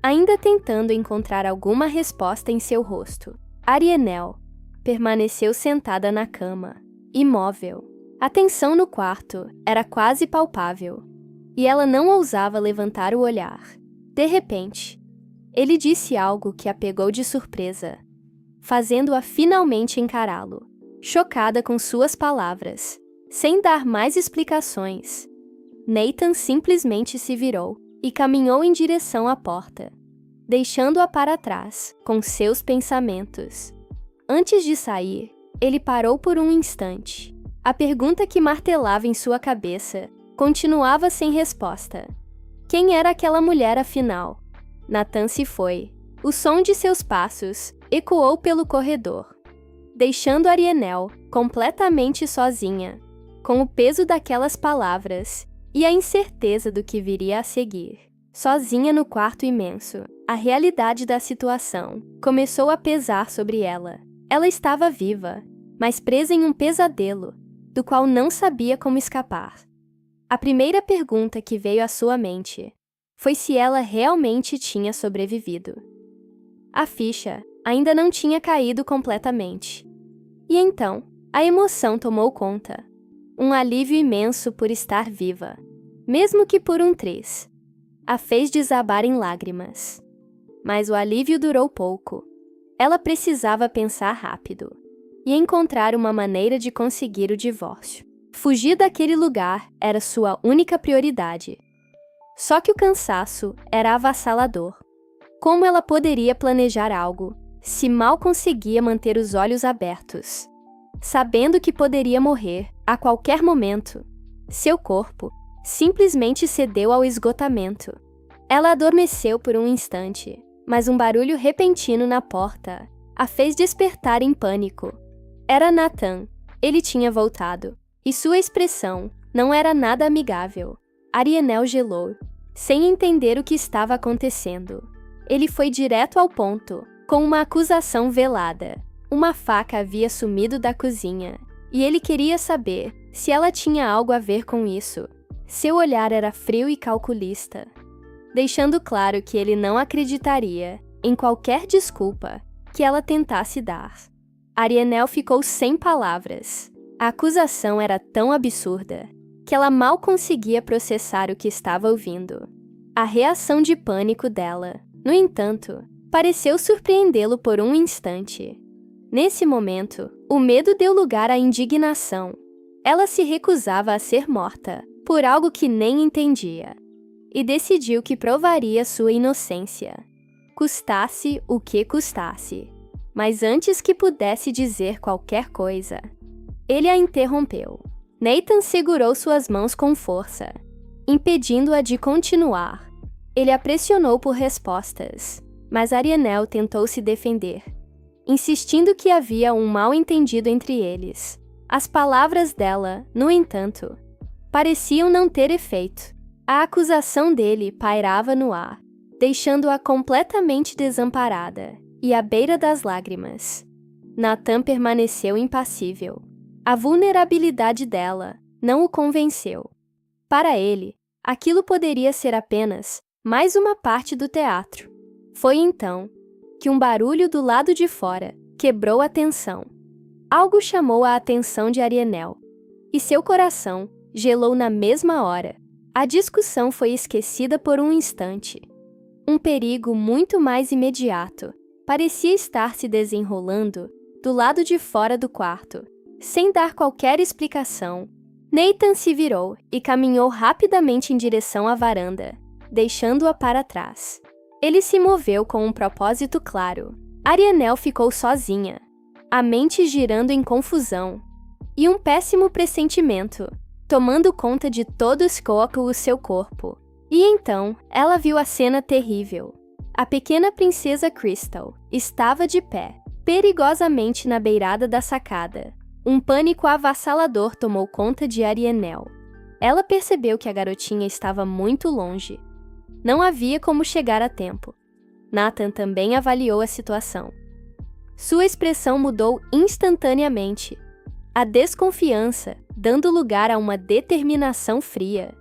ainda tentando encontrar alguma resposta em seu rosto. Arianel permaneceu sentada na cama, imóvel. A tensão no quarto era quase palpável, e ela não ousava levantar o olhar. De repente, ele disse algo que a pegou de surpresa, fazendo-a finalmente encará-lo. Chocada com suas palavras, sem dar mais explicações, Nathan simplesmente se virou e caminhou em direção à porta, deixando-a para trás com seus pensamentos. Antes de sair, ele parou por um instante. A pergunta que martelava em sua cabeça continuava sem resposta. Quem era aquela mulher, afinal? Natan se foi. O som de seus passos ecoou pelo corredor, deixando Arianel completamente sozinha, com o peso daquelas palavras e a incerteza do que viria a seguir. Sozinha no quarto imenso, a realidade da situação começou a pesar sobre ela. Ela estava viva, mas presa em um pesadelo, do qual não sabia como escapar. A primeira pergunta que veio à sua mente foi se ela realmente tinha sobrevivido. A ficha ainda não tinha caído completamente. E então, a emoção tomou conta. Um alívio imenso por estar viva, mesmo que por um triz. A fez desabar em lágrimas. Mas o alívio durou pouco. Ela precisava pensar rápido e encontrar uma maneira de conseguir o divórcio. Fugir daquele lugar era sua única prioridade. Só que o cansaço era avassalador. Como ela poderia planejar algo se mal conseguia manter os olhos abertos, sabendo que poderia morrer a qualquer momento? Seu corpo simplesmente cedeu ao esgotamento. Ela adormeceu por um instante, mas um barulho repentino na porta a fez despertar em pânico. Era Natan. Ele tinha voltado, e sua expressão não era nada amigável. Arianel gelou, sem entender o que estava acontecendo. Ele foi direto ao ponto, com uma acusação velada. Uma faca havia sumido da cozinha, e ele queria saber se ela tinha algo a ver com isso. Seu olhar era frio e calculista, deixando claro que ele não acreditaria em qualquer desculpa que ela tentasse dar. Arianel ficou sem palavras. A acusação era tão absurda que ela mal conseguia processar o que estava ouvindo. A reação de pânico dela, no entanto, pareceu surpreendê-lo por um instante. Nesse momento, o medo deu lugar à indignação. Ela se recusava a ser morta por algo que nem entendia, e decidiu que provaria sua inocência, custasse o que custasse. Mas antes que pudesse dizer qualquer coisa, ele a interrompeu. Nathan segurou suas mãos com força, impedindo-a de continuar. Ele a pressionou por respostas, mas Arianel tentou se defender, insistindo que havia um mal-entendido entre eles. As palavras dela, no entanto, pareciam não ter efeito. A acusação dele pairava no ar, deixando-a completamente desamparada e à beira das lágrimas. Natan permaneceu impassível. A vulnerabilidade dela não o convenceu. Para ele, aquilo poderia ser apenas mais uma parte do teatro. Foi então que um barulho do lado de fora quebrou a tensão. Algo chamou a atenção de Arianel, e seu coração gelou na mesma hora. A discussão foi esquecida por um instante. Um perigo muito mais imediato parecia estar se desenrolando do lado de fora do quarto. Sem dar qualquer explicação, Nathan se virou e caminhou rapidamente em direção à varanda, deixando-a para trás. Ele se moveu com um propósito claro. Arianel ficou sozinha, a mente girando em confusão, e um péssimo pressentimento tomando conta de todo o seu corpo. E então, ela viu a cena terrível. A pequena princesa Crystal estava de pé, perigosamente na beirada da sacada. Um pânico avassalador tomou conta de Arianel. Ela percebeu que a garotinha estava muito longe. Não havia como chegar a tempo. Nathan também avaliou a situação. Sua expressão mudou instantaneamente. A desconfiança, dando lugar a uma determinação fria.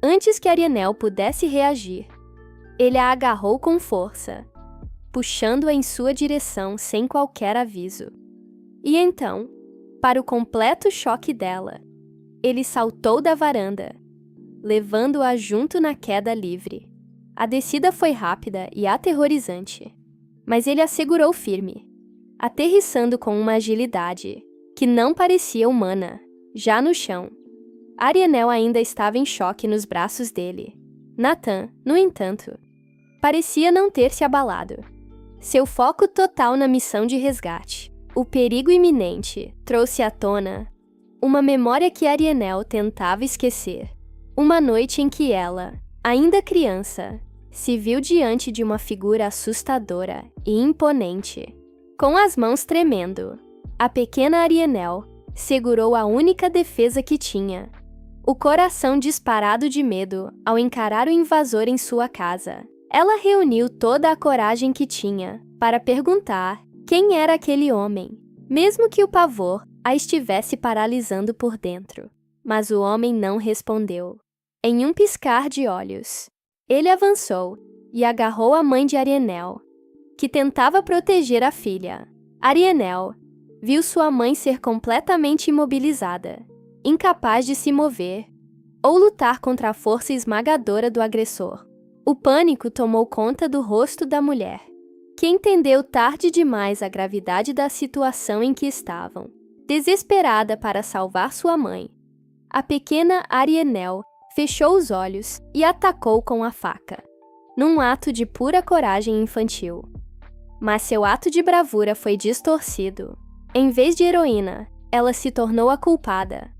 Antes que Arianel pudesse reagir, ele a agarrou com força, puxando-a em sua direção sem qualquer aviso. E então, para o completo choque dela, ele saltou da varanda, levando-a junto na queda livre. A descida foi rápida e aterrorizante, mas ele a segurou firme, aterrissando com uma agilidade que não parecia humana. Já no chão, Arianel ainda estava em choque nos braços dele. Nathan, no entanto, parecia não ter se abalado. Seu foco total na missão de resgate, o perigo iminente, trouxe à tona uma memória que Arianel tentava esquecer. Uma noite em que ela, ainda criança, se viu diante de uma figura assustadora e imponente. Com as mãos tremendo, a pequena Arianel segurou a única defesa que tinha, o coração disparado de medo ao encarar o invasor em sua casa. Ela reuniu toda a coragem que tinha para perguntar quem era aquele homem, mesmo que o pavor a estivesse paralisando por dentro. Mas o homem não respondeu. Em um piscar de olhos, ele avançou e agarrou a mãe de Arianel, que tentava proteger a filha. Arianel viu sua mãe ser completamente imobilizada, incapaz de se mover ou lutar contra a força esmagadora do agressor. O pânico tomou conta do rosto da mulher, que entendeu tarde demais a gravidade da situação em que estavam. Desesperada para salvar sua mãe, a pequena Arianel fechou os olhos e atacou com a faca, num ato de pura coragem infantil. Mas seu ato de bravura foi distorcido. Em vez de heroína, ela se tornou a culpada,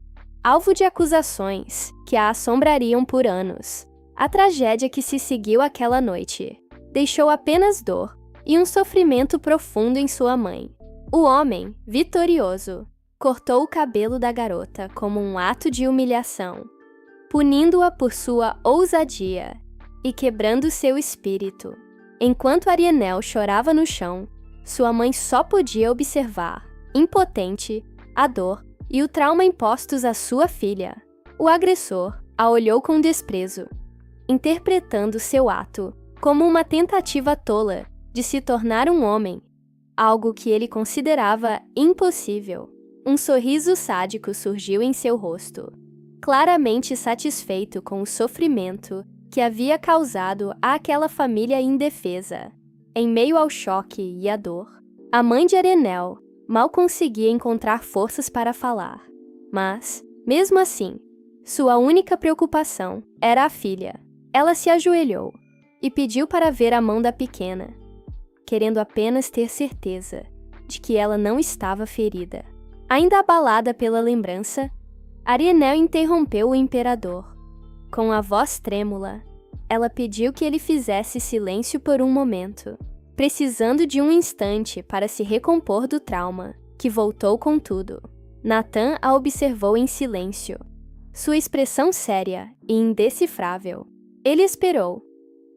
alvo de acusações que a assombrariam por anos. A tragédia que se seguiu aquela noite deixou apenas dor e um sofrimento profundo em sua mãe. O homem, vitorioso, cortou o cabelo da garota como um ato de humilhação, punindo-a por sua ousadia e quebrando seu espírito. Enquanto Arianel chorava no chão, sua mãe só podia observar, impotente, a dor e o trauma impostos à sua filha. O agressor a olhou com desprezo, interpretando seu ato como uma tentativa tola de se tornar um homem, algo que ele considerava impossível. Um sorriso sádico surgiu em seu rosto, claramente satisfeito com o sofrimento que havia causado àquela família indefesa. Em meio ao choque e à dor, a mãe de Arianel mal conseguia encontrar forças para falar. Mas, mesmo assim, sua única preocupação era a filha. Ela se ajoelhou e pediu para ver a mão da pequena, querendo apenas ter certeza de que ela não estava ferida. Ainda abalada pela lembrança, Arianel interrompeu o imperador. Com a voz trêmula, ela pediu que ele fizesse silêncio por um momento, precisando de um instante para se recompor do trauma, que voltou com tudo. Nathan a observou em silêncio, sua expressão séria e indecifrável. Ele esperou,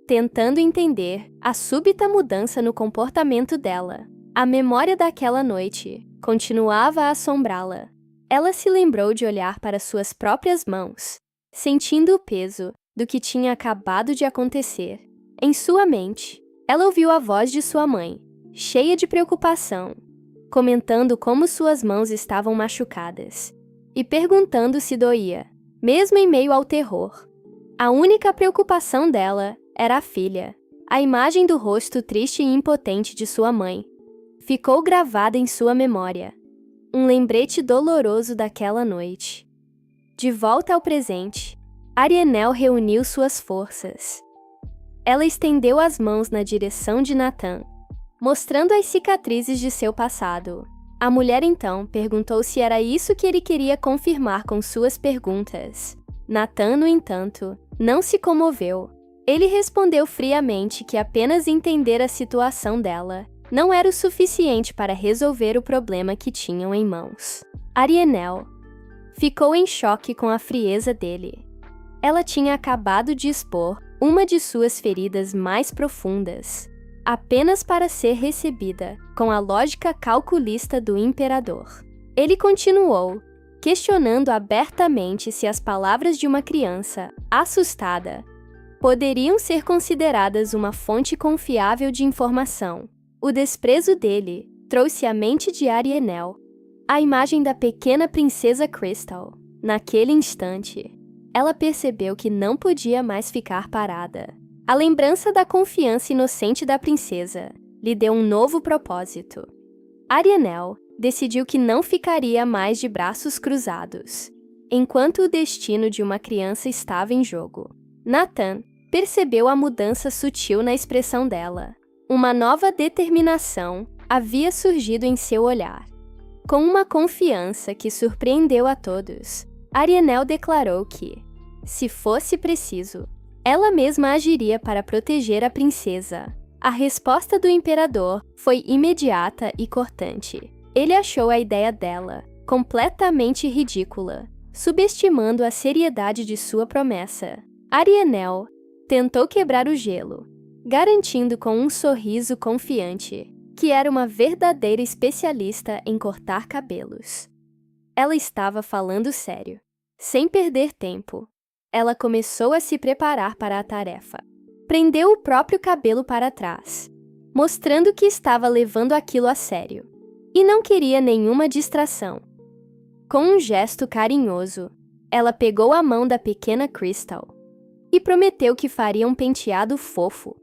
tentando entender a súbita mudança no comportamento dela. A memória daquela noite continuava a assombrá-la. Ela se lembrou de olhar para suas próprias mãos, sentindo o peso do que tinha acabado de acontecer. Em sua mente, ela ouviu a voz de sua mãe, cheia de preocupação, comentando como suas mãos estavam machucadas e perguntando se doía, mesmo em meio ao terror. A única preocupação dela era a filha. A imagem do rosto triste e impotente de sua mãe ficou gravada em sua memória, um lembrete doloroso daquela noite. De volta ao presente, Arianel reuniu suas forças. Ela estendeu as mãos na direção de Nathan, mostrando as cicatrizes de seu passado. A mulher então perguntou se era isso que ele queria confirmar com suas perguntas. Nathan, no entanto, não se comoveu. Ele respondeu friamente que apenas entender a situação dela não era o suficiente para resolver o problema que tinham em mãos. Arianel ficou em choque com a frieza dele. Ela tinha acabado de expor uma de suas feridas mais profundas, apenas para ser recebida com a lógica calculista do imperador. Ele continuou, questionando abertamente se as palavras de uma criança assustada poderiam ser consideradas uma fonte confiável de informação. O desprezo dele trouxe à mente de Arianel a imagem da pequena princesa Crystal. Naquele instante, ela percebeu que não podia mais ficar parada. A lembrança da confiança inocente da princesa lhe deu um novo propósito. Arianel decidiu que não ficaria mais de braços cruzados, enquanto o destino de uma criança estava em jogo. Nathan percebeu a mudança sutil na expressão dela. Uma nova determinação havia surgido em seu olhar. Com uma confiança que surpreendeu a todos, Arianel declarou que, se fosse preciso, ela mesma agiria para proteger a princesa. A resposta do imperador foi imediata e cortante. Ele achou a ideia dela completamente ridícula, subestimando a seriedade de sua promessa. Arianel tentou quebrar o gelo, garantindo com um sorriso confiante que era uma verdadeira especialista em cortar cabelos. Ela estava falando sério. Sem perder tempo, ela começou a se preparar para a tarefa. Prendeu o próprio cabelo para trás, mostrando que estava levando aquilo a sério e não queria nenhuma distração. Com um gesto carinhoso, ela pegou a mão da pequena Crystal e prometeu que faria um penteado fofo,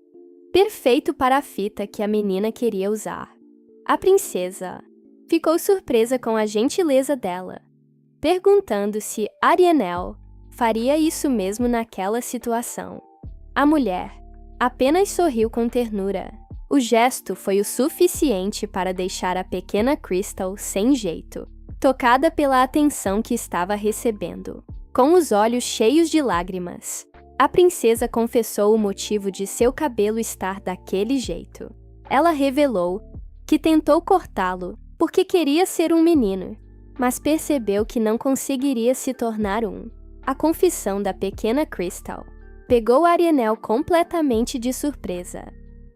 perfeito para a fita que a menina queria usar. A princesa ficou surpresa com a gentileza dela, perguntando se Arianel faria isso mesmo naquela situação. A mulher apenas sorriu com ternura. O gesto foi o suficiente para deixar a pequena Crystal sem jeito, tocada pela atenção que estava recebendo. Com os olhos cheios de lágrimas, a princesa confessou o motivo de seu cabelo estar daquele jeito. Ela revelou que tentou cortá-lo porque queria ser um menino, mas percebeu que não conseguiria se tornar um. A confissão da pequena Crystal pegou Arianel completamente de surpresa.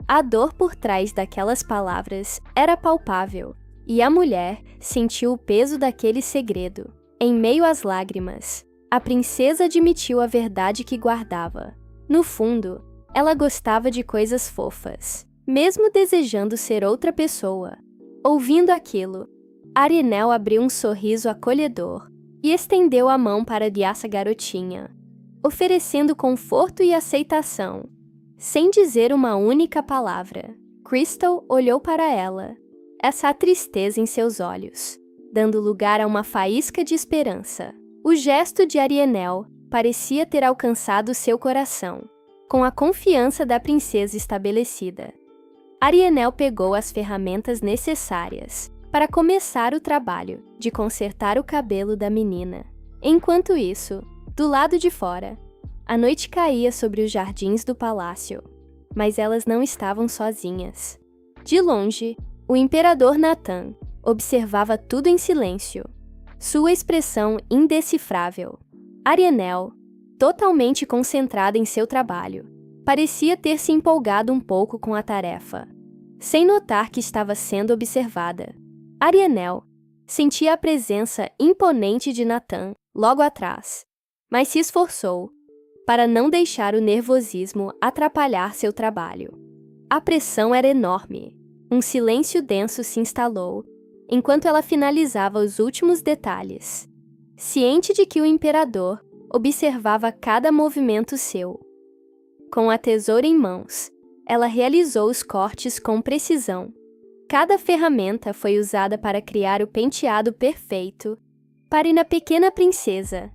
A dor por trás daquelas palavras era palpável, e a mulher sentiu o peso daquele segredo. Em meio às lágrimas, a princesa admitiu a verdade que guardava. No fundo, ela gostava de coisas fofas, mesmo desejando ser outra pessoa. Ouvindo aquilo, Arianel abriu um sorriso acolhedor e estendeu a mão para essa garotinha, oferecendo conforto e aceitação, sem dizer uma única palavra. Crystal olhou para ela, essa tristeza em seus olhos, dando lugar a uma faísca de esperança. O gesto de Arianel parecia ter alcançado seu coração. Com a confiança da princesa estabelecida, Arianel pegou as ferramentas necessárias para começar o trabalho de consertar o cabelo da menina. Enquanto isso, do lado de fora, a noite caía sobre os jardins do palácio, mas elas não estavam sozinhas. De longe, o imperador Nathan observava tudo em silêncio, sua expressão indecifrável. Arianel, totalmente concentrada em seu trabalho, parecia ter se empolgado um pouco com a tarefa, sem notar que estava sendo observada. Arianel sentia a presença imponente de Nathan logo atrás, mas se esforçou para não deixar o nervosismo atrapalhar seu trabalho. A pressão era enorme. Um silêncio denso se instalou, enquanto ela finalizava os últimos detalhes. Ciente de que o imperador observava cada movimento seu. Com a tesoura em mãos, ela realizou os cortes com precisão. Cada ferramenta foi usada para criar o penteado perfeito para a pequena princesa.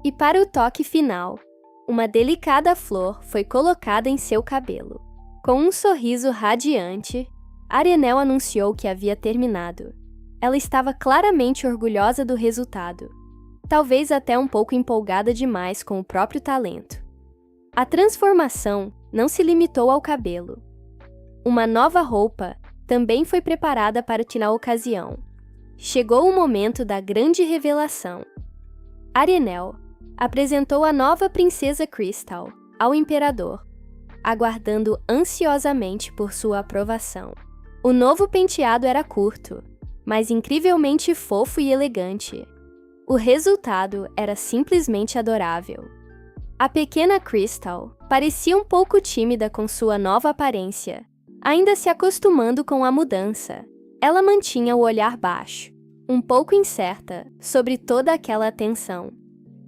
E para o toque final, uma delicada flor foi colocada em seu cabelo. Com um sorriso radiante, Arianel anunciou que havia terminado. Ela estava claramente orgulhosa do resultado, talvez até um pouco empolgada demais com o próprio talento. A transformação não se limitou ao cabelo. Uma nova roupa também foi preparada para a ocasião. Chegou o momento da grande revelação. Arianel apresentou a nova princesa Crystal ao imperador, aguardando ansiosamente por sua aprovação. O novo penteado era curto, mas incrivelmente fofo e elegante. O resultado era simplesmente adorável. A pequena Crystal parecia um pouco tímida com sua nova aparência, ainda se acostumando com a mudança. Ela mantinha o olhar baixo, um pouco incerta sobre toda aquela atenção.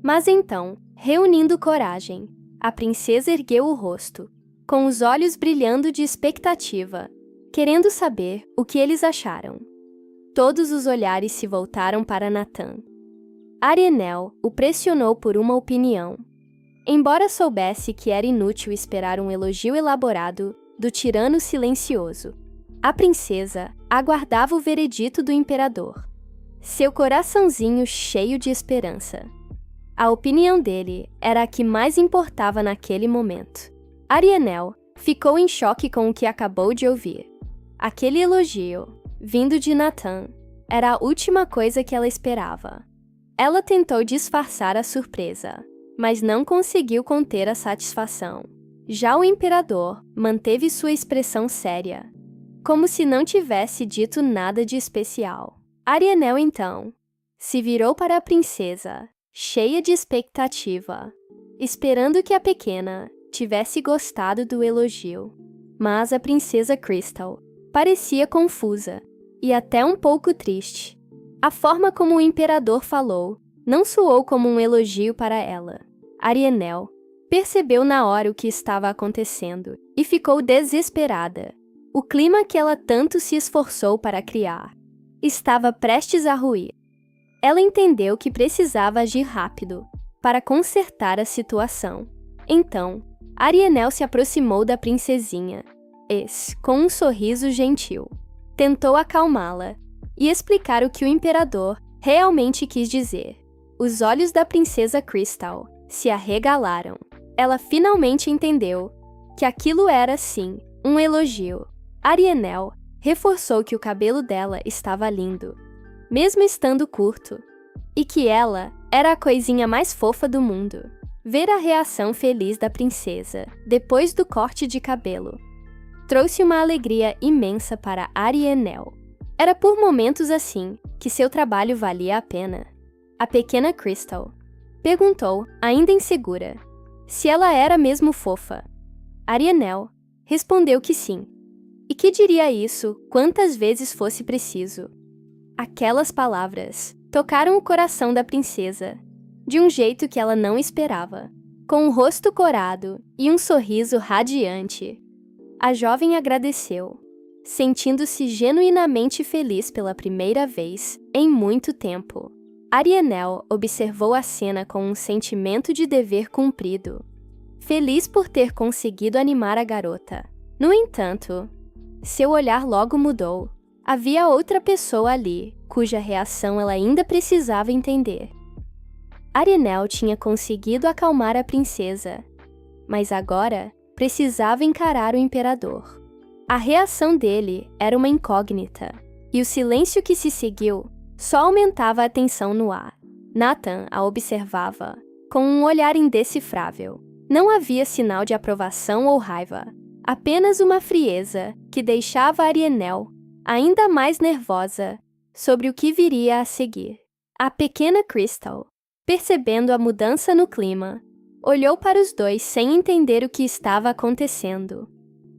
Mas então, reunindo coragem, a princesa ergueu o rosto, com os olhos brilhando de expectativa, querendo saber o que eles acharam. Todos os olhares se voltaram para Nathan. Arianel o pressionou por uma opinião. Embora soubesse que era inútil esperar um elogio elaborado do tirano silencioso, a princesa aguardava o veredito do imperador, seu coraçãozinho cheio de esperança. A opinião dele era a que mais importava naquele momento. Arianel ficou em choque com o que acabou de ouvir. Aquele elogio, vindo de Nathan, era a última coisa que ela esperava. Ela tentou disfarçar a surpresa, mas não conseguiu conter a satisfação. Já o imperador manteve sua expressão séria, como se não tivesse dito nada de especial. Arianel, então, se virou para a princesa, cheia de expectativa, esperando que a pequena tivesse gostado do elogio. Mas a princesa Crystal parecia confusa e até um pouco triste. A forma como o imperador falou não soou como um elogio para ela. Arianel percebeu na hora o que estava acontecendo e ficou desesperada. O clima que ela tanto se esforçou para criar estava prestes a ruir. Ela entendeu que precisava agir rápido para consertar a situação. Então, Arianel se aproximou da princesinha e, com um sorriso gentil, tentou acalmá-la e explicar o que o imperador realmente quis dizer. Os olhos da princesa Crystal se arregalaram. Ela finalmente entendeu que aquilo era, sim, um elogio. Arianel reforçou que o cabelo dela estava lindo, mesmo estando curto, e que ela era a coisinha mais fofa do mundo. Ver a reação feliz da princesa depois do corte de cabelo trouxe uma alegria imensa para Arianel. Era por momentos assim que seu trabalho valia a pena. A pequena Crystal perguntou, ainda insegura, se ela era mesmo fofa. Arianel respondeu que sim, e que diria isso quantas vezes fosse preciso. Aquelas palavras tocaram o coração da princesa, de um jeito que ela não esperava. Com o rosto corado e um sorriso radiante, a jovem agradeceu, sentindo-se genuinamente feliz pela primeira vez em muito tempo. Arianel observou a cena com um sentimento de dever cumprido, feliz por ter conseguido animar a garota. No entanto, seu olhar logo mudou. Havia outra pessoa ali, cuja reação ela ainda precisava entender. Arianel tinha conseguido acalmar a princesa, mas agora precisava encarar o imperador. A reação dele era uma incógnita, e o silêncio que se seguiu só aumentava a tensão no ar. Nathan a observava com um olhar indecifrável. Não havia sinal de aprovação ou raiva, apenas uma frieza que deixava Arianel ainda mais nervosa sobre o que viria a seguir. A pequena Crystal, percebendo a mudança no clima, olhou para os dois sem entender o que estava acontecendo.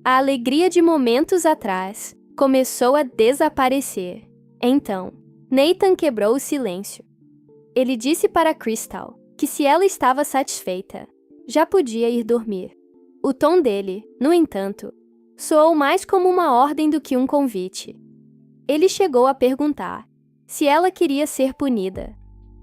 A alegria de momentos atrás começou a desaparecer. Então, Nathan quebrou o silêncio. Ele disse para Crystal que se ela estava satisfeita, já podia ir dormir. O tom dele, no entanto, soou mais como uma ordem do que um convite. Ele chegou a perguntar se ela queria ser punida,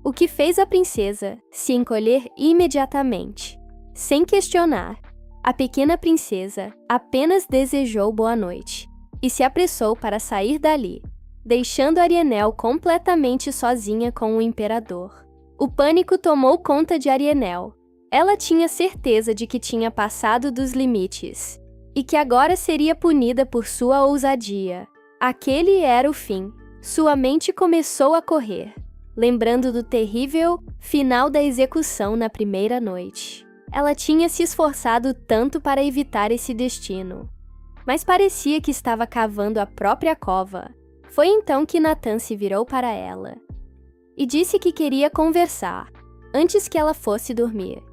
o que fez a princesa se encolher imediatamente. Sem questionar, a pequena princesa apenas desejou boa noite e se apressou para sair dali, deixando Arianel completamente sozinha com o imperador. O pânico tomou conta de Arianel. Ela tinha certeza de que tinha passado dos limites e que agora seria punida por sua ousadia. Aquele era o fim. Sua mente começou a correr, lembrando do terrível final da execução na primeira noite. Ela tinha se esforçado tanto para evitar esse destino, mas parecia que estava cavando a própria cova. Foi então que Nathan se virou para ela e disse que queria conversar antes que ela fosse dormir.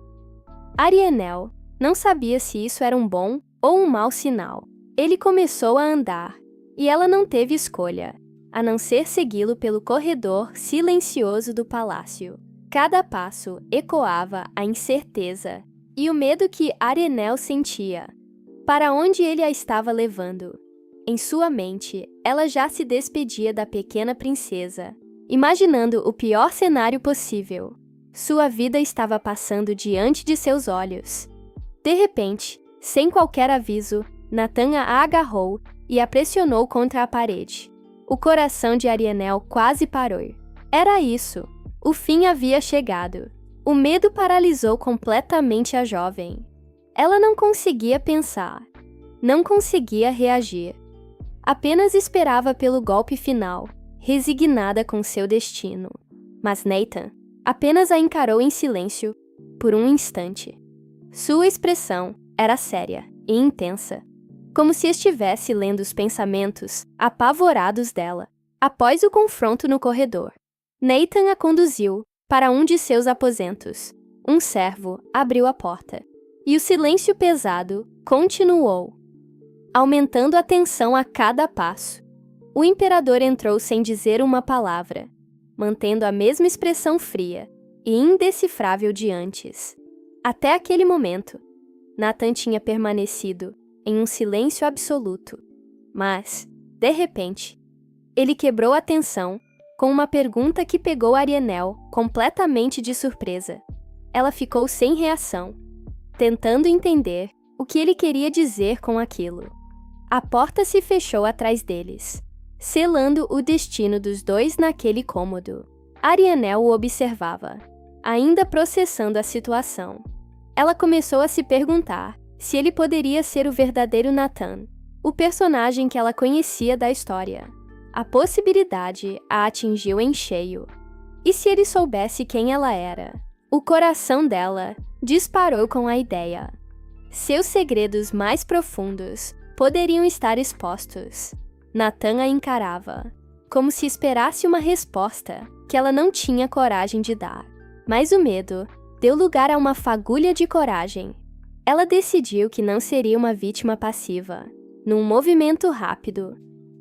Arianel não sabia se isso era um bom ou um mau sinal. Ele começou a andar e ela não teve escolha, a não ser segui-lo pelo corredor silencioso do palácio. Cada passo ecoava a incerteza e o medo que Arianel sentia. Para onde ele a estava levando? Em sua mente, ela já se despedia da pequena princesa, imaginando o pior cenário possível. Sua vida estava passando diante de seus olhos. De repente, sem qualquer aviso, Nathan a agarrou e a pressionou contra a parede. O coração de Arianel quase parou. Era isso. O fim havia chegado. O medo paralisou completamente a jovem. Ela não conseguia pensar. Não conseguia reagir. Apenas esperava pelo golpe final, resignada com seu destino. Mas Nathan apenas a encarou em silêncio por um instante. Sua expressão era séria e intensa, como se estivesse lendo os pensamentos apavorados dela. Após o confronto no corredor, Nathan a conduziu para um de seus aposentos. Um servo abriu a porta, e o silêncio pesado continuou, aumentando a tensão a cada passo. O imperador entrou sem dizer uma palavra, mantendo a mesma expressão fria e indecifrável de antes. Até aquele momento, Nathan tinha permanecido em um silêncio absoluto. Mas, de repente, ele quebrou a tensão com uma pergunta que pegou Arianel completamente de surpresa. Ela ficou sem reação, tentando entender o que ele queria dizer com aquilo. A porta se fechou atrás deles, selando o destino dos dois naquele cômodo. Arianel o observava, ainda processando a situação. Ela começou a se perguntar se ele poderia ser o verdadeiro Nathan, o personagem que ela conhecia da história. A possibilidade a atingiu em cheio. E se ele soubesse quem ela era? O coração dela disparou com a ideia. Seus segredos mais profundos poderiam estar expostos. Nathan a encarava, como se esperasse uma resposta que ela não tinha coragem de dar. Mas o medo deu lugar a uma fagulha de coragem. Ela decidiu que não seria uma vítima passiva. Num movimento rápido,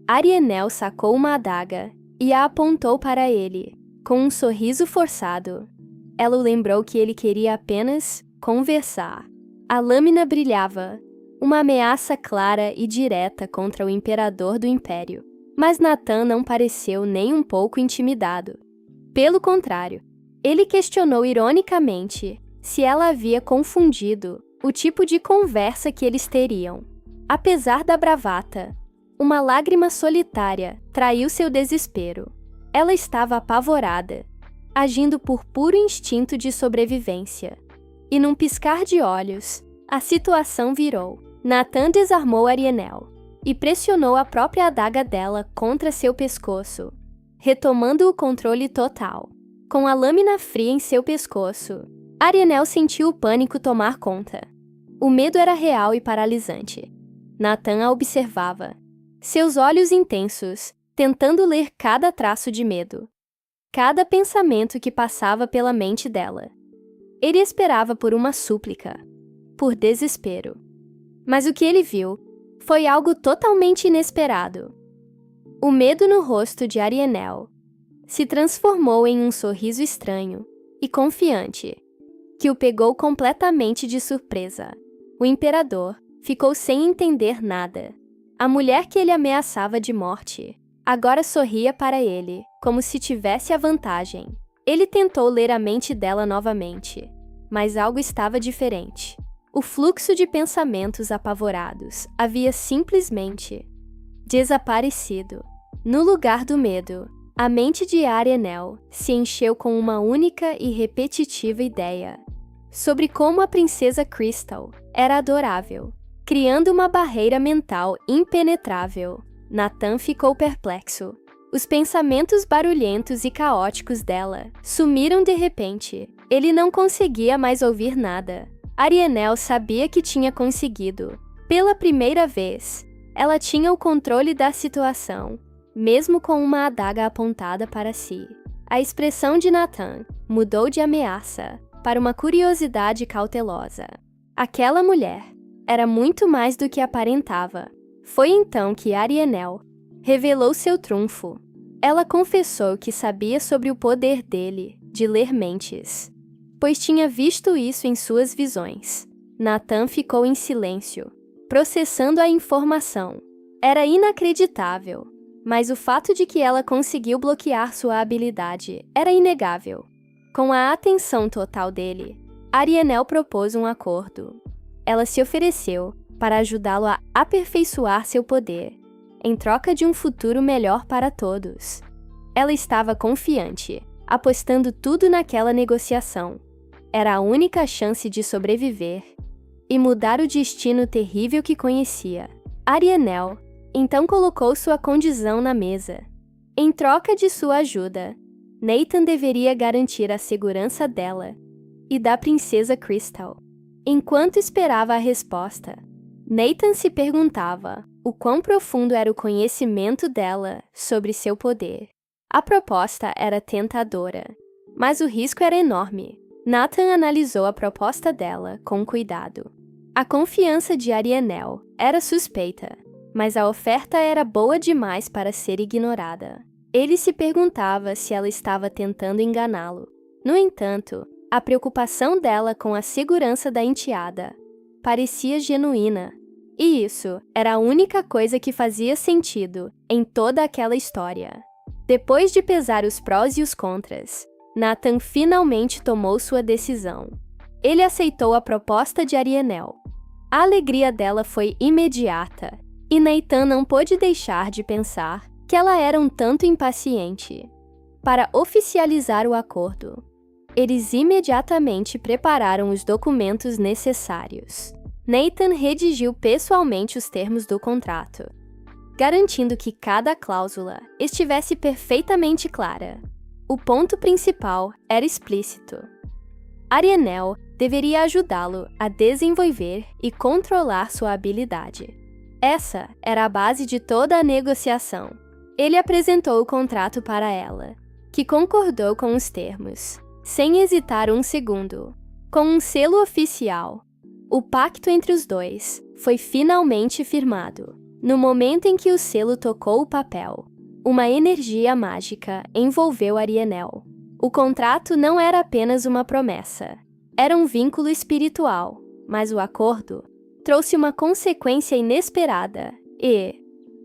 Arianel sacou uma adaga e a apontou para ele, com um sorriso forçado. Ela o lembrou que ele queria apenas conversar. A lâmina brilhava, uma ameaça clara e direta contra o imperador do império. Mas Nathan não pareceu nem um pouco intimidado. Pelo contrário, ele questionou ironicamente se ela havia confundido o tipo de conversa que eles teriam. Apesar da bravata, uma lágrima solitária traiu seu desespero. Ela estava apavorada, agindo por puro instinto de sobrevivência. E num piscar de olhos, a situação virou. Nathan desarmou Arianel e pressionou a própria adaga dela contra seu pescoço, retomando o controle total. Com a lâmina fria em seu pescoço, Arianel sentiu o pânico tomar conta. O medo era real e paralisante. Nathan a observava, seus olhos intensos, tentando ler cada traço de medo, cada pensamento que passava pela mente dela. Ele esperava por uma súplica, por desespero. Mas o que ele viu foi algo totalmente inesperado. O medo no rosto de Arianel se transformou em um sorriso estranho e confiante, que o pegou completamente de surpresa. O imperador ficou sem entender nada. A mulher que ele ameaçava de morte agora sorria para ele, como se tivesse a vantagem. Ele tentou ler a mente dela novamente, mas algo estava diferente. O fluxo de pensamentos apavorados havia simplesmente desaparecido. No lugar do medo, a mente de Arianel se encheu com uma única e repetitiva ideia sobre como a princesa Crystal era adorável, criando uma barreira mental impenetrável. Nathan ficou perplexo. Os pensamentos barulhentos e caóticos dela sumiram de repente. Ele não conseguia mais ouvir nada. Arianel sabia que tinha conseguido. Pela primeira vez, ela tinha o controle da situação, mesmo com uma adaga apontada para si. A expressão de Nathan mudou de ameaça para uma curiosidade cautelosa. Aquela mulher era muito mais do que aparentava. Foi então que Arianel revelou seu trunfo. Ela confessou que sabia sobre o poder dele de ler mentes, pois tinha visto isso em suas visões. Nathan ficou em silêncio, processando a informação. Era inacreditável, mas o fato de que ela conseguiu bloquear sua habilidade era inegável. Com a atenção total dele, Arianel propôs um acordo. Ela se ofereceu para ajudá-lo a aperfeiçoar seu poder, em troca de um futuro melhor para todos. Ela estava confiante, apostando tudo naquela negociação. Era a única chance de sobreviver e mudar o destino terrível que conhecia. Arianel então colocou sua condição na mesa. Em troca de sua ajuda, Nathan deveria garantir a segurança dela e da princesa Crystal. Enquanto esperava a resposta, Nathan se perguntava o quão profundo era o conhecimento dela sobre seu poder. A proposta era tentadora, mas o risco era enorme. Nathan analisou a proposta dela com cuidado. A confiança de Arianel era suspeita, mas a oferta era boa demais para ser ignorada. Ele se perguntava se ela estava tentando enganá-lo. No entanto, a preocupação dela com a segurança da enteada parecia genuína. E isso era a única coisa que fazia sentido em toda aquela história. Depois de pesar os prós e os contras, Nathan finalmente tomou sua decisão. Ele aceitou a proposta de Arianel. A alegria dela foi imediata, e Nathan não pôde deixar de pensar que ela era um tanto impaciente. Para oficializar o acordo, eles imediatamente prepararam os documentos necessários. Nathan redigiu pessoalmente os termos do contrato, garantindo que cada cláusula estivesse perfeitamente clara. O ponto principal era explícito. Arianel deveria ajudá-lo a desenvolver e controlar sua habilidade. Essa era a base de toda a negociação. Ele apresentou o contrato para ela, que concordou com os termos, sem hesitar um segundo. Com um selo oficial, o pacto entre os dois foi finalmente firmado. No momento em que o selo tocou o papel, uma energia mágica envolveu Arianel. O contrato não era apenas uma promessa, era um vínculo espiritual, mas o acordo trouxe uma consequência inesperada e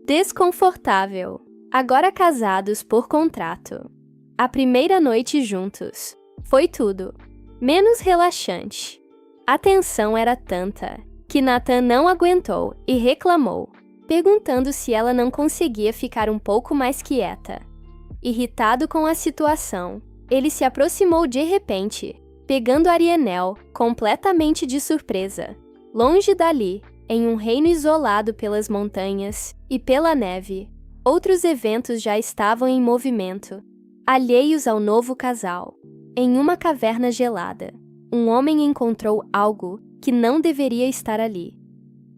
desconfortável. Agora casados por contrato, a primeira noite juntos foi tudo menos relaxante. A tensão era tanta que Nathan não aguentou e reclamou, perguntando se ela não conseguia ficar um pouco mais quieta. Irritado com a situação, ele se aproximou de repente, pegando Arianel completamente de surpresa. Longe dali, em um reino isolado pelas montanhas e pela neve, outros eventos já estavam em movimento, alheios ao novo casal. Em uma caverna gelada, um homem encontrou algo que não deveria estar ali.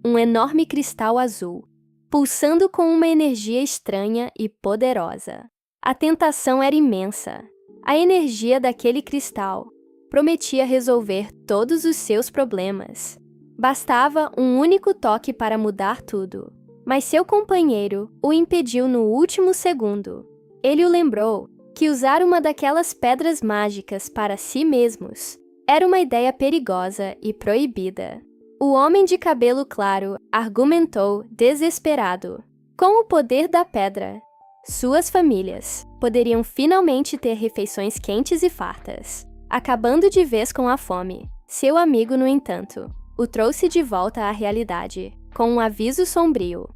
Um enorme cristal azul, pulsando com uma energia estranha e poderosa. A tentação era imensa. A energia daquele cristal prometia resolver todos os seus problemas. Bastava um único toque para mudar tudo. Mas seu companheiro o impediu no último segundo. Ele o lembrou que usar uma daquelas pedras mágicas para si mesmos era uma ideia perigosa e proibida. O homem de cabelo claro argumentou desesperado. Com o poder da pedra, suas famílias poderiam finalmente ter refeições quentes e fartas, acabando de vez com a fome. Seu amigo, no entanto, o trouxe de volta à realidade, com um aviso sombrio.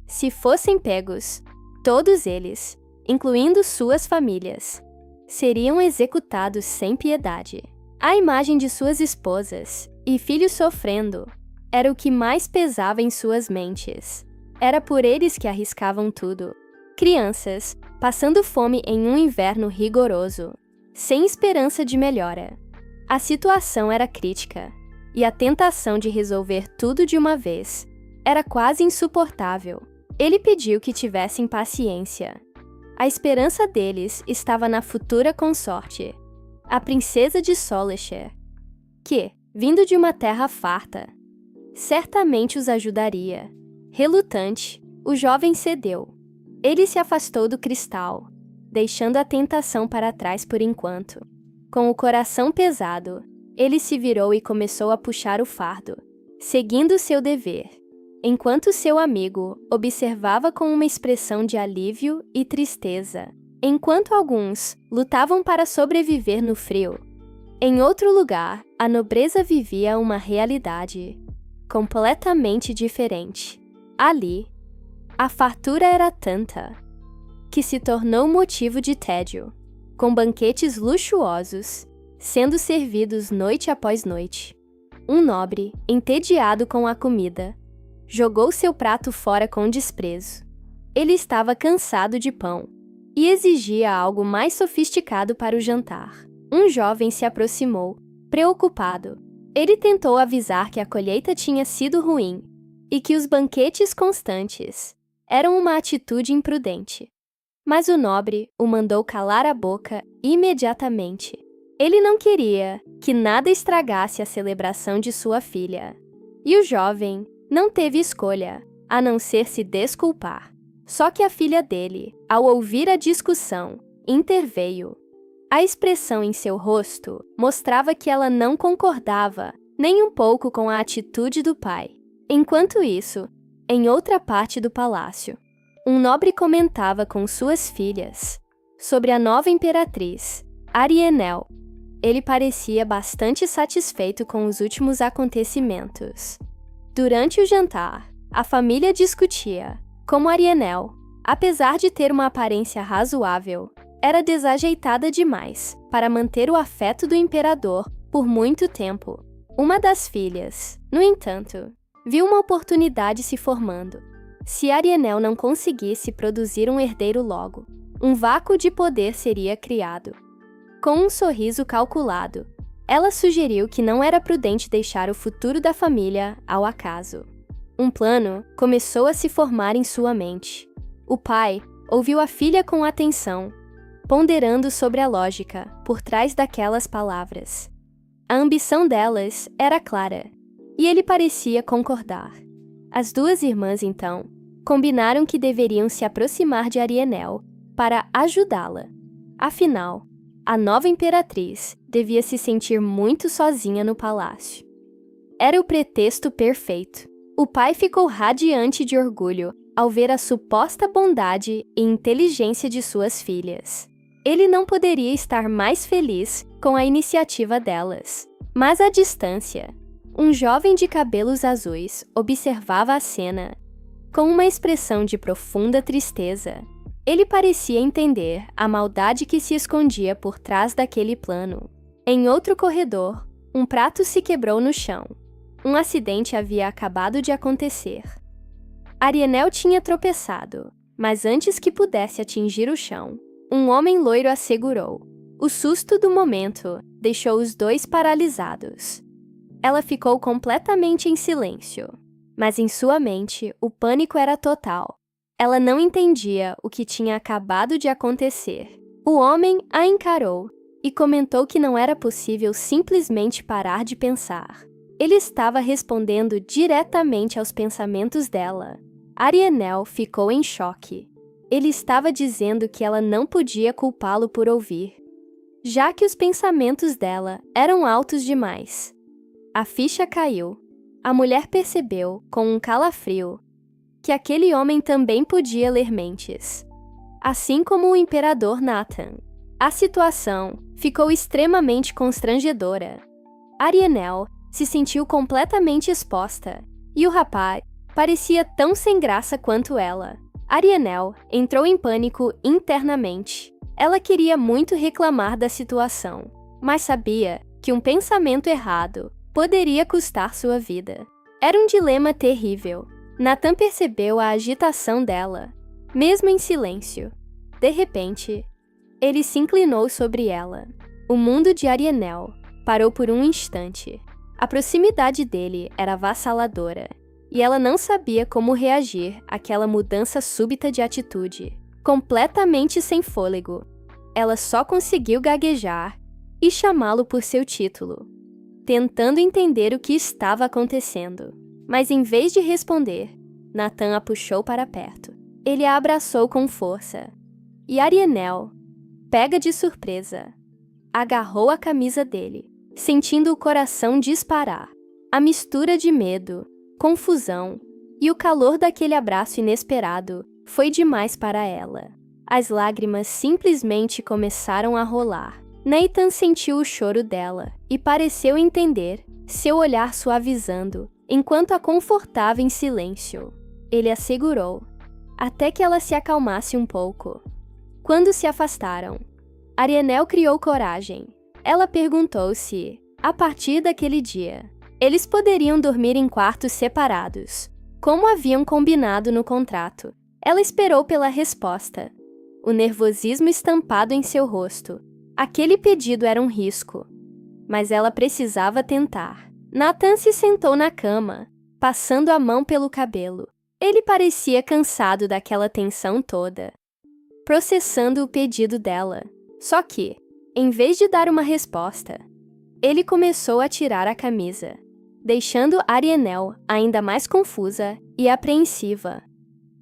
Se fossem pegos, todos eles, incluindo suas famílias, seriam executados sem piedade. A imagem de suas esposas e filhos sofrendo era o que mais pesava em suas mentes. Era por eles que arriscavam tudo. Crianças passando fome em um inverno rigoroso, sem esperança de melhora. A situação era crítica, e a tentação de resolver tudo de uma vez era quase insuportável. Ele pediu que tivessem paciência. A esperança deles estava na futura consorte, a princesa de Solesher, que, vindo de uma terra farta, certamente os ajudaria. Relutante, o jovem cedeu. Ele se afastou do cristal, deixando a tentação para trás por enquanto. Com o coração pesado, ele se virou e começou a puxar o fardo, seguindo seu dever, enquanto seu amigo observava com uma expressão de alívio e tristeza. Enquanto alguns lutavam para sobreviver no frio, em outro lugar, a nobreza vivia uma realidade completamente diferente. Ali, a fartura era tanta que se tornou motivo de tédio, com banquetes luxuosos sendo servidos noite após noite. Um nobre, entediado com a comida, jogou seu prato fora com desprezo. Ele estava cansado de pão e exigia algo mais sofisticado para o jantar. Um jovem se aproximou, preocupado. Ele tentou avisar que a colheita tinha sido ruim e que os banquetes constantes eram uma atitude imprudente. Mas o nobre o mandou calar a boca imediatamente. Ele não queria que nada estragasse a celebração de sua filha. E o jovem não teve escolha, a não ser se desculpar. Só que a filha dele, ao ouvir a discussão, interveio. A expressão em seu rosto mostrava que ela não concordava nem um pouco com a atitude do pai. Enquanto isso, em outra parte do palácio, um nobre comentava com suas filhas sobre a nova imperatriz, Arienel. Ele parecia bastante satisfeito com os últimos acontecimentos. Durante o jantar, a família discutia como Arienel, apesar de ter uma aparência razoável, era desajeitada demais para manter o afeto do imperador por muito tempo. Uma das filhas, no entanto, viu uma oportunidade se formando. Se Arienel não conseguisse produzir um herdeiro logo, um vácuo de poder seria criado. Com um sorriso calculado, ela sugeriu que não era prudente deixar o futuro da família ao acaso. Um plano começou a se formar em sua mente. O pai ouviu a filha com atenção, ponderando sobre a lógica por trás daquelas palavras. A ambição delas era clara, e ele parecia concordar. As duas irmãs, então, combinaram que deveriam se aproximar de Arienel para ajudá-la. Afinal, a nova imperatriz devia se sentir muito sozinha no palácio. Era o pretexto perfeito. O pai ficou radiante de orgulho ao ver a suposta bondade e inteligência de suas filhas. Ele não poderia estar mais feliz com a iniciativa delas. Mas à distância, um jovem de cabelos azuis observava a cena com uma expressão de profunda tristeza. Ele parecia entender a maldade que se escondia por trás daquele plano. Em outro corredor, um prato se quebrou no chão. Um acidente havia acabado de acontecer. Arienel tinha tropeçado, mas antes que pudesse atingir o chão, um homem loiro a segurou. O susto do momento deixou os dois paralisados. Ela ficou completamente em silêncio, mas em sua mente o pânico era total. Ela não entendia o que tinha acabado de acontecer. O homem a encarou e comentou que não era possível simplesmente parar de pensar. Ele estava respondendo diretamente aos pensamentos dela. Arianel ficou em choque. Ele estava dizendo que ela não podia culpá-lo por ouvir, já que os pensamentos dela eram altos demais. A ficha caiu. A mulher percebeu, com um calafrio, que aquele homem também podia ler mentes, assim como o imperador Nathan. A situação ficou extremamente constrangedora. Arianel se sentiu completamente exposta, e o rapaz parecia tão sem graça quanto ela. Arianel entrou em pânico internamente. Ela queria muito reclamar da situação, mas sabia que um pensamento errado poderia custar sua vida. Era um dilema terrível. Nathan percebeu a agitação dela, mesmo em silêncio. De repente, ele se inclinou sobre ela. O mundo de Arianel parou por um instante. A proximidade dele era avassaladora, e ela não sabia como reagir àquela mudança súbita de atitude. Completamente sem fôlego, ela só conseguiu gaguejar e chamá-lo por seu título, tentando entender o que estava acontecendo. Mas em vez de responder, Nathan a puxou para perto. Ele a abraçou com força, e Arianel, pega de surpresa, agarrou a camisa dele, sentindo o coração disparar. A mistura de medo, confusão e o calor daquele abraço inesperado foi demais para ela. As lágrimas simplesmente começaram a rolar. Nathan sentiu o choro dela e pareceu entender, seu olhar suavizando, enquanto a confortava em silêncio. Ele a segurou, até que ela se acalmasse um pouco. Quando se afastaram, Arianel criou coragem. Ela perguntou se, a partir daquele dia, eles poderiam dormir em quartos separados, como haviam combinado no contrato. Ela esperou pela resposta, o nervosismo estampado em seu rosto. Aquele pedido era um risco, mas ela precisava tentar. Nathan se sentou na cama, passando a mão pelo cabelo. Ele parecia cansado daquela tensão toda, processando o pedido dela. Só que, em vez de dar uma resposta, ele começou a tirar a camisa, deixando Arianel ainda mais confusa e apreensiva.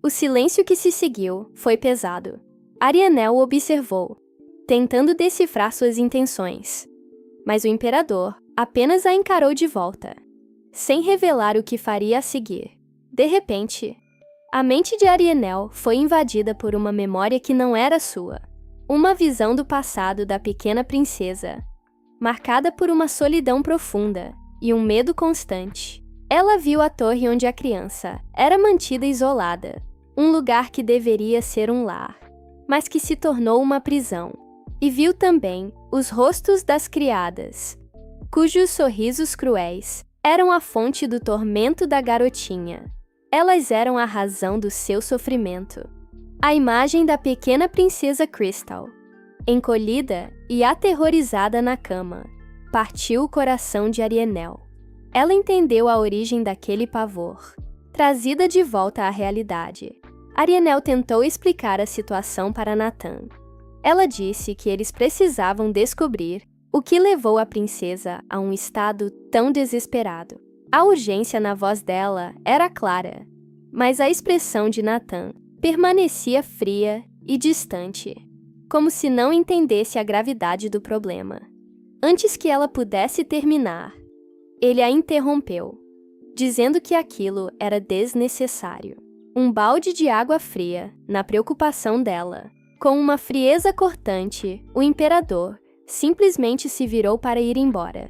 O silêncio que se seguiu foi pesado. Arianel o observou, tentando decifrar suas intenções, mas o imperador apenas a encarou de volta, sem revelar o que faria a seguir. De repente, a mente de Arianel foi invadida por uma memória que não era sua. Uma visão do passado da pequena princesa, marcada por uma solidão profunda e um medo constante. Ela viu a torre onde a criança era mantida isolada, um lugar que deveria ser um lar, mas que se tornou uma prisão. E viu também os rostos das criadas, cujos sorrisos cruéis eram a fonte do tormento da garotinha. Elas eram a razão do seu sofrimento. A imagem da pequena princesa Crystal, encolhida e aterrorizada na cama, partiu o coração de Arianel. Ela entendeu a origem daquele pavor, trazida de volta à realidade. Arianel tentou explicar a situação para Nathan. Ela disse que eles precisavam descobrir o que levou a princesa a um estado tão desesperado. A urgência na voz dela era clara, mas a expressão de Nathan permanecia fria e distante, como se não entendesse a gravidade do problema. Antes que ela pudesse terminar, ele a interrompeu, dizendo que aquilo era desnecessário. Um balde de água fria, na preocupação dela. Com uma frieza cortante, o imperador simplesmente se virou para ir embora,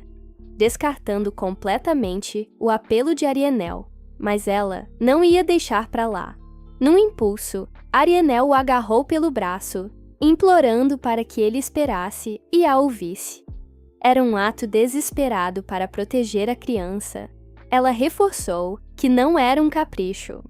descartando completamente o apelo de Arianel, mas ela não ia deixar para lá. Num impulso, Arianel o agarrou pelo braço, implorando para que ele esperasse e a ouvisse. Era um ato desesperado para proteger a criança. Ela reforçou que não era um capricho.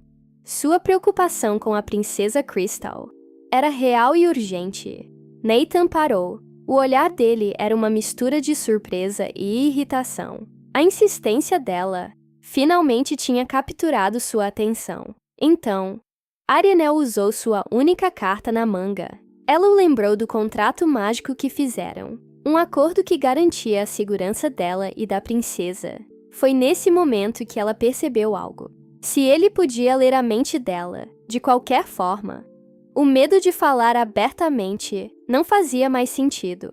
Sua preocupação com a princesa Crystal era real e urgente. Nathan parou. O olhar dele era uma mistura de surpresa e irritação. A insistência dela finalmente tinha capturado sua atenção. Então, Arianel usou sua única carta na manga. Ela o lembrou do contrato mágico que fizeram, um acordo que garantia a segurança dela e da princesa. Foi nesse momento que ela percebeu algo. Se ele podia ler a mente dela, de qualquer forma, o medo de falar abertamente não fazia mais sentido.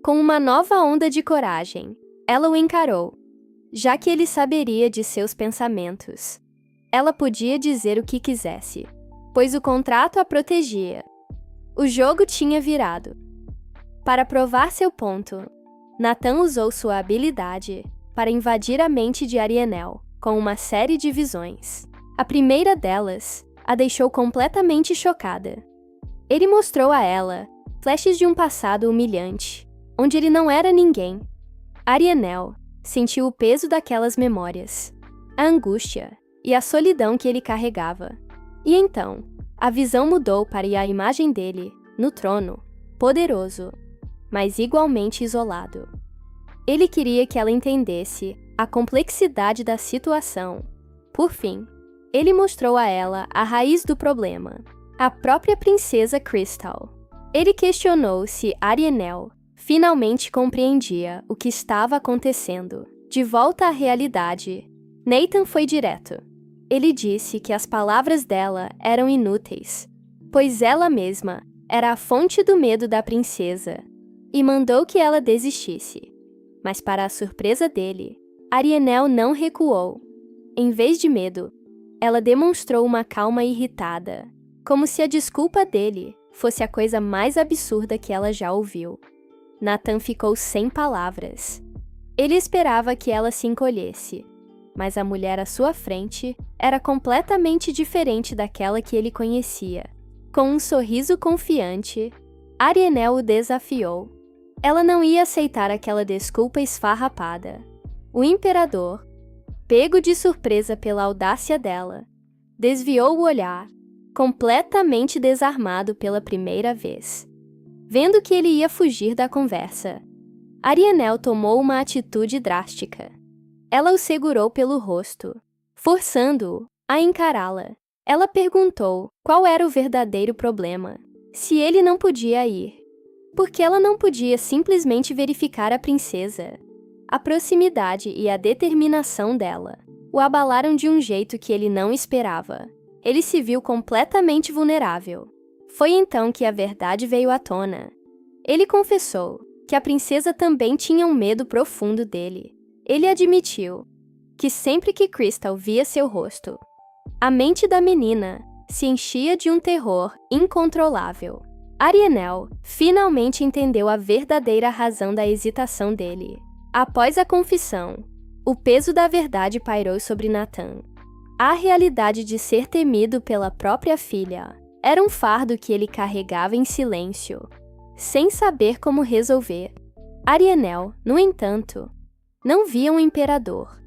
Com uma nova onda de coragem, ela o encarou, já que ele saberia de seus pensamentos. Ela podia dizer o que quisesse, pois o contrato a protegia. O jogo tinha virado. Para provar seu ponto, Nathan usou sua habilidade para invadir a mente de Arianel com uma série de visões. A primeira delas a deixou completamente chocada. Ele mostrou a ela flashes de um passado humilhante, onde ele não era ninguém. Arianel sentiu o peso daquelas memórias, a angústia e a solidão que ele carregava. E então, a visão mudou para a imagem dele, no trono, poderoso, mas igualmente isolado. Ele queria que ela entendesse a complexidade da situação. Por fim, ele mostrou a ela a raiz do problema, a própria princesa Crystal. Ele questionou se Arianel finalmente compreendia o que estava acontecendo. De volta à realidade, Nathan foi direto. Ele disse que as palavras dela eram inúteis, pois ela mesma era a fonte do medo da princesa, e mandou que ela desistisse. Mas para a surpresa dele, Arianel não recuou. Em vez de medo, ela demonstrou uma calma irritada, como se a desculpa dele fosse a coisa mais absurda que ela já ouviu. Nathan ficou sem palavras. Ele esperava que ela se encolhesse, mas a mulher à sua frente era completamente diferente daquela que ele conhecia. Com um sorriso confiante, Arianel o desafiou. Ela não ia aceitar aquela desculpa esfarrapada. O imperador, pego de surpresa pela audácia dela, desviou o olhar, completamente desarmado pela primeira vez. Vendo que ele ia fugir da conversa, Arianel tomou uma atitude drástica. Ela o segurou pelo rosto, forçando-o a encará-la. Ela perguntou qual era o verdadeiro problema, se ele não podia ir. Porque ela não podia simplesmente verificar a princesa. A proximidade e a determinação dela o abalaram de um jeito que ele não esperava. Ele se viu completamente vulnerável. Foi então que a verdade veio à tona. Ele confessou que a princesa também tinha um medo profundo dele. Ele admitiu que sempre que Crystal via seu rosto, a mente da menina se enchia de um terror incontrolável. Arianel finalmente entendeu a verdadeira razão da hesitação dele. Após a confissão, o peso da verdade pairou sobre Nathan. A realidade de ser temido pela própria filha era um fardo que ele carregava em silêncio, sem saber como resolver. Arianel, no entanto, não via um imperador,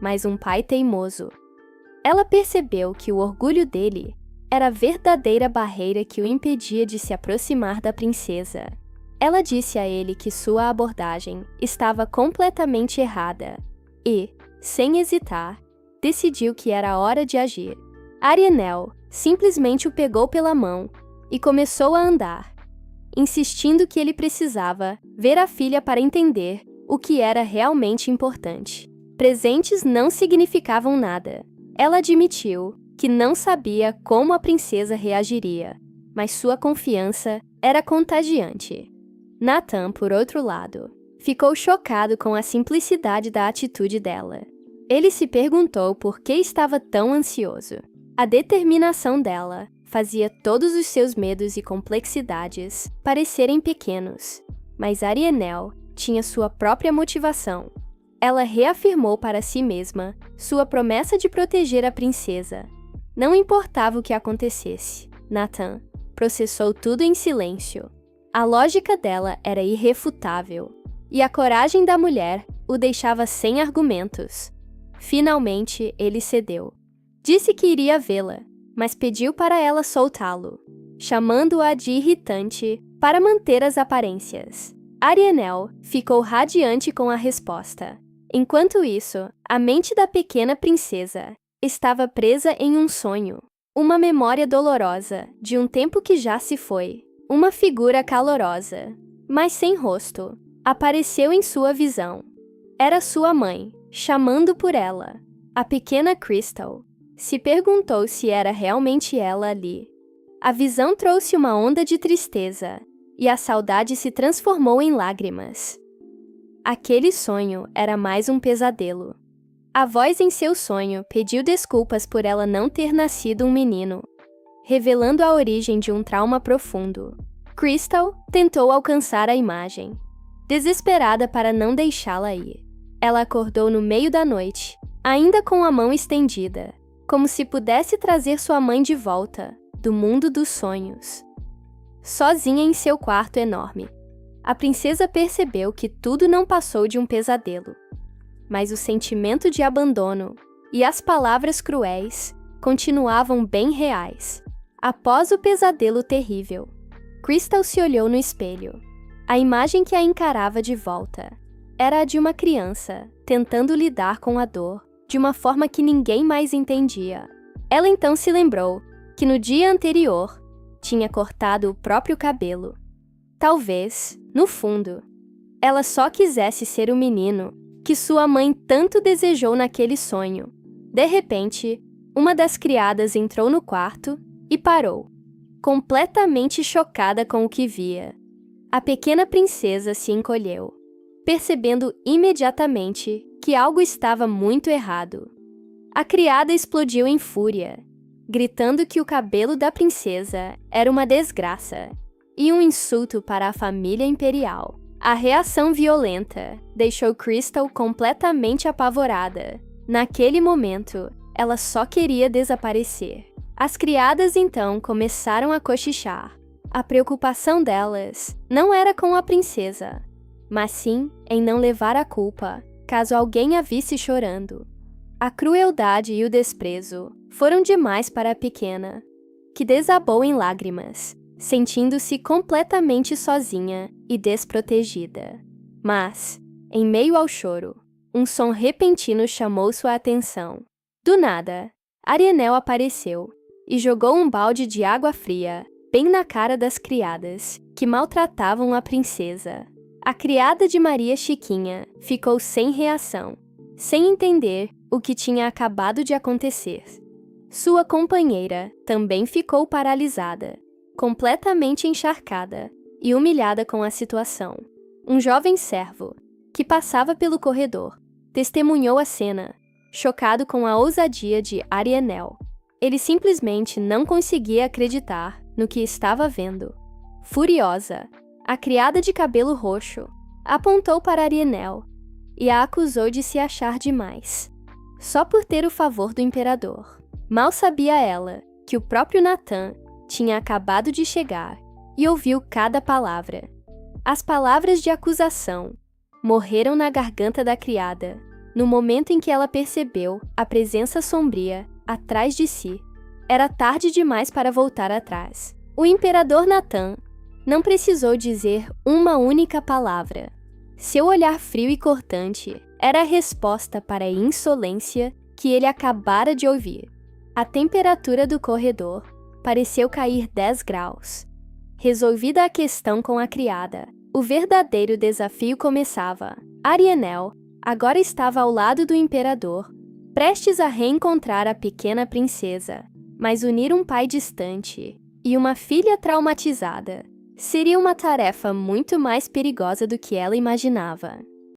mas um pai teimoso. Ela percebeu que o orgulho dele era a verdadeira barreira que o impedia de se aproximar da princesa. Ela disse a ele que sua abordagem estava completamente errada e, sem hesitar, decidiu que era hora de agir. Arianel simplesmente o pegou pela mão e começou a andar, insistindo que ele precisava ver a filha para entender o que era realmente importante. Presentes não significavam nada. Ela admitiu que não sabia como a princesa reagiria, mas sua confiança era contagiante. Nathan, por outro lado, ficou chocado com a simplicidade da atitude dela. Ele se perguntou por que estava tão ansioso. A determinação dela fazia todos os seus medos e complexidades parecerem pequenos, mas Arianel tinha sua própria motivação. Ela reafirmou para si mesma sua promessa de proteger a princesa. Não importava o que acontecesse, Nathan processou tudo em silêncio. A lógica dela era irrefutável, e a coragem da mulher o deixava sem argumentos. Finalmente, ele cedeu. Disse que iria vê-la, mas pediu para ela soltá-lo, chamando-a de irritante para manter as aparências. Arianel ficou radiante com a resposta. Enquanto isso, a mente da pequena princesa estava presa em um sonho, uma memória dolorosa de um tempo que já se foi. Uma figura calorosa, mas sem rosto, apareceu em sua visão. Era sua mãe, chamando por ela. A pequena Crystal Se perguntou se era realmente ela ali. A visão trouxe uma onda de tristeza, e a saudade se transformou em lágrimas. Aquele sonho era mais um pesadelo. A voz em seu sonho pediu desculpas por ela não ter nascido um menino, revelando a origem de um trauma profundo. Crystal tentou alcançar a imagem, desesperada para não deixá-la ir. Ela acordou no meio da noite, ainda com a mão estendida, como se pudesse trazer sua mãe de volta, do mundo dos sonhos. Sozinha em seu quarto enorme, a princesa percebeu que tudo não passou de um pesadelo. Mas o sentimento de abandono e as palavras cruéis continuavam bem reais. Após o pesadelo terrível, Crystal se olhou no espelho. A imagem que a encarava de volta era a de uma criança tentando lidar com a dor de uma forma que ninguém mais entendia. Ela então se lembrou que no dia anterior tinha cortado o próprio cabelo. Talvez, no fundo, ela só quisesse ser o menino que sua mãe tanto desejou naquele sonho. De repente, uma das criadas entrou no quarto e parou, completamente chocada com o que via. A pequena princesa se encolheu, percebendo imediatamente que algo estava muito errado. A criada explodiu em fúria, gritando que o cabelo da princesa era uma desgraça e um insulto para a família imperial. A reação violenta deixou Crystal completamente apavorada. Naquele momento, ela só queria desaparecer. As criadas então começaram a cochichar. A preocupação delas não era com a princesa, mas sim em não levar a culpa caso alguém a visse chorando. A crueldade e o desprezo foram demais para a pequena, que desabou em lágrimas, sentindo-se completamente sozinha e desprotegida. Mas, em meio ao choro, um som repentino chamou sua atenção. Do nada, Arianel apareceu e jogou um balde de água fria bem na cara das criadas, que maltratavam a princesa. A criada de Maria Chiquinha ficou sem reação, sem entender o que tinha acabado de acontecer. Sua companheira também ficou paralisada, completamente encharcada e humilhada com a situação. Um jovem servo, que passava pelo corredor, testemunhou a cena, chocado com a ousadia de Arianel. Ele simplesmente não conseguia acreditar no que estava vendo. Furiosa, a criada de cabelo roxo apontou para Arianel e a acusou de se achar demais, só por ter o favor do imperador. Mal sabia ela que o próprio Nathan tinha acabado de chegar e ouviu cada palavra. As palavras de acusação morreram na garganta da criada no momento em que ela percebeu a presença sombria atrás de si. Era tarde demais para voltar atrás. O imperador Nathan não precisou dizer uma única palavra. Seu olhar frio e cortante era a resposta para a insolência que ele acabara de ouvir. A temperatura do corredor pareceu cair 10 graus. Resolvida a questão com a criada, o verdadeiro desafio começava. Arianel agora estava ao lado do imperador, prestes a reencontrar a pequena princesa, mas unir um pai distante e uma filha traumatizada seria uma tarefa muito mais perigosa do que ela imaginava.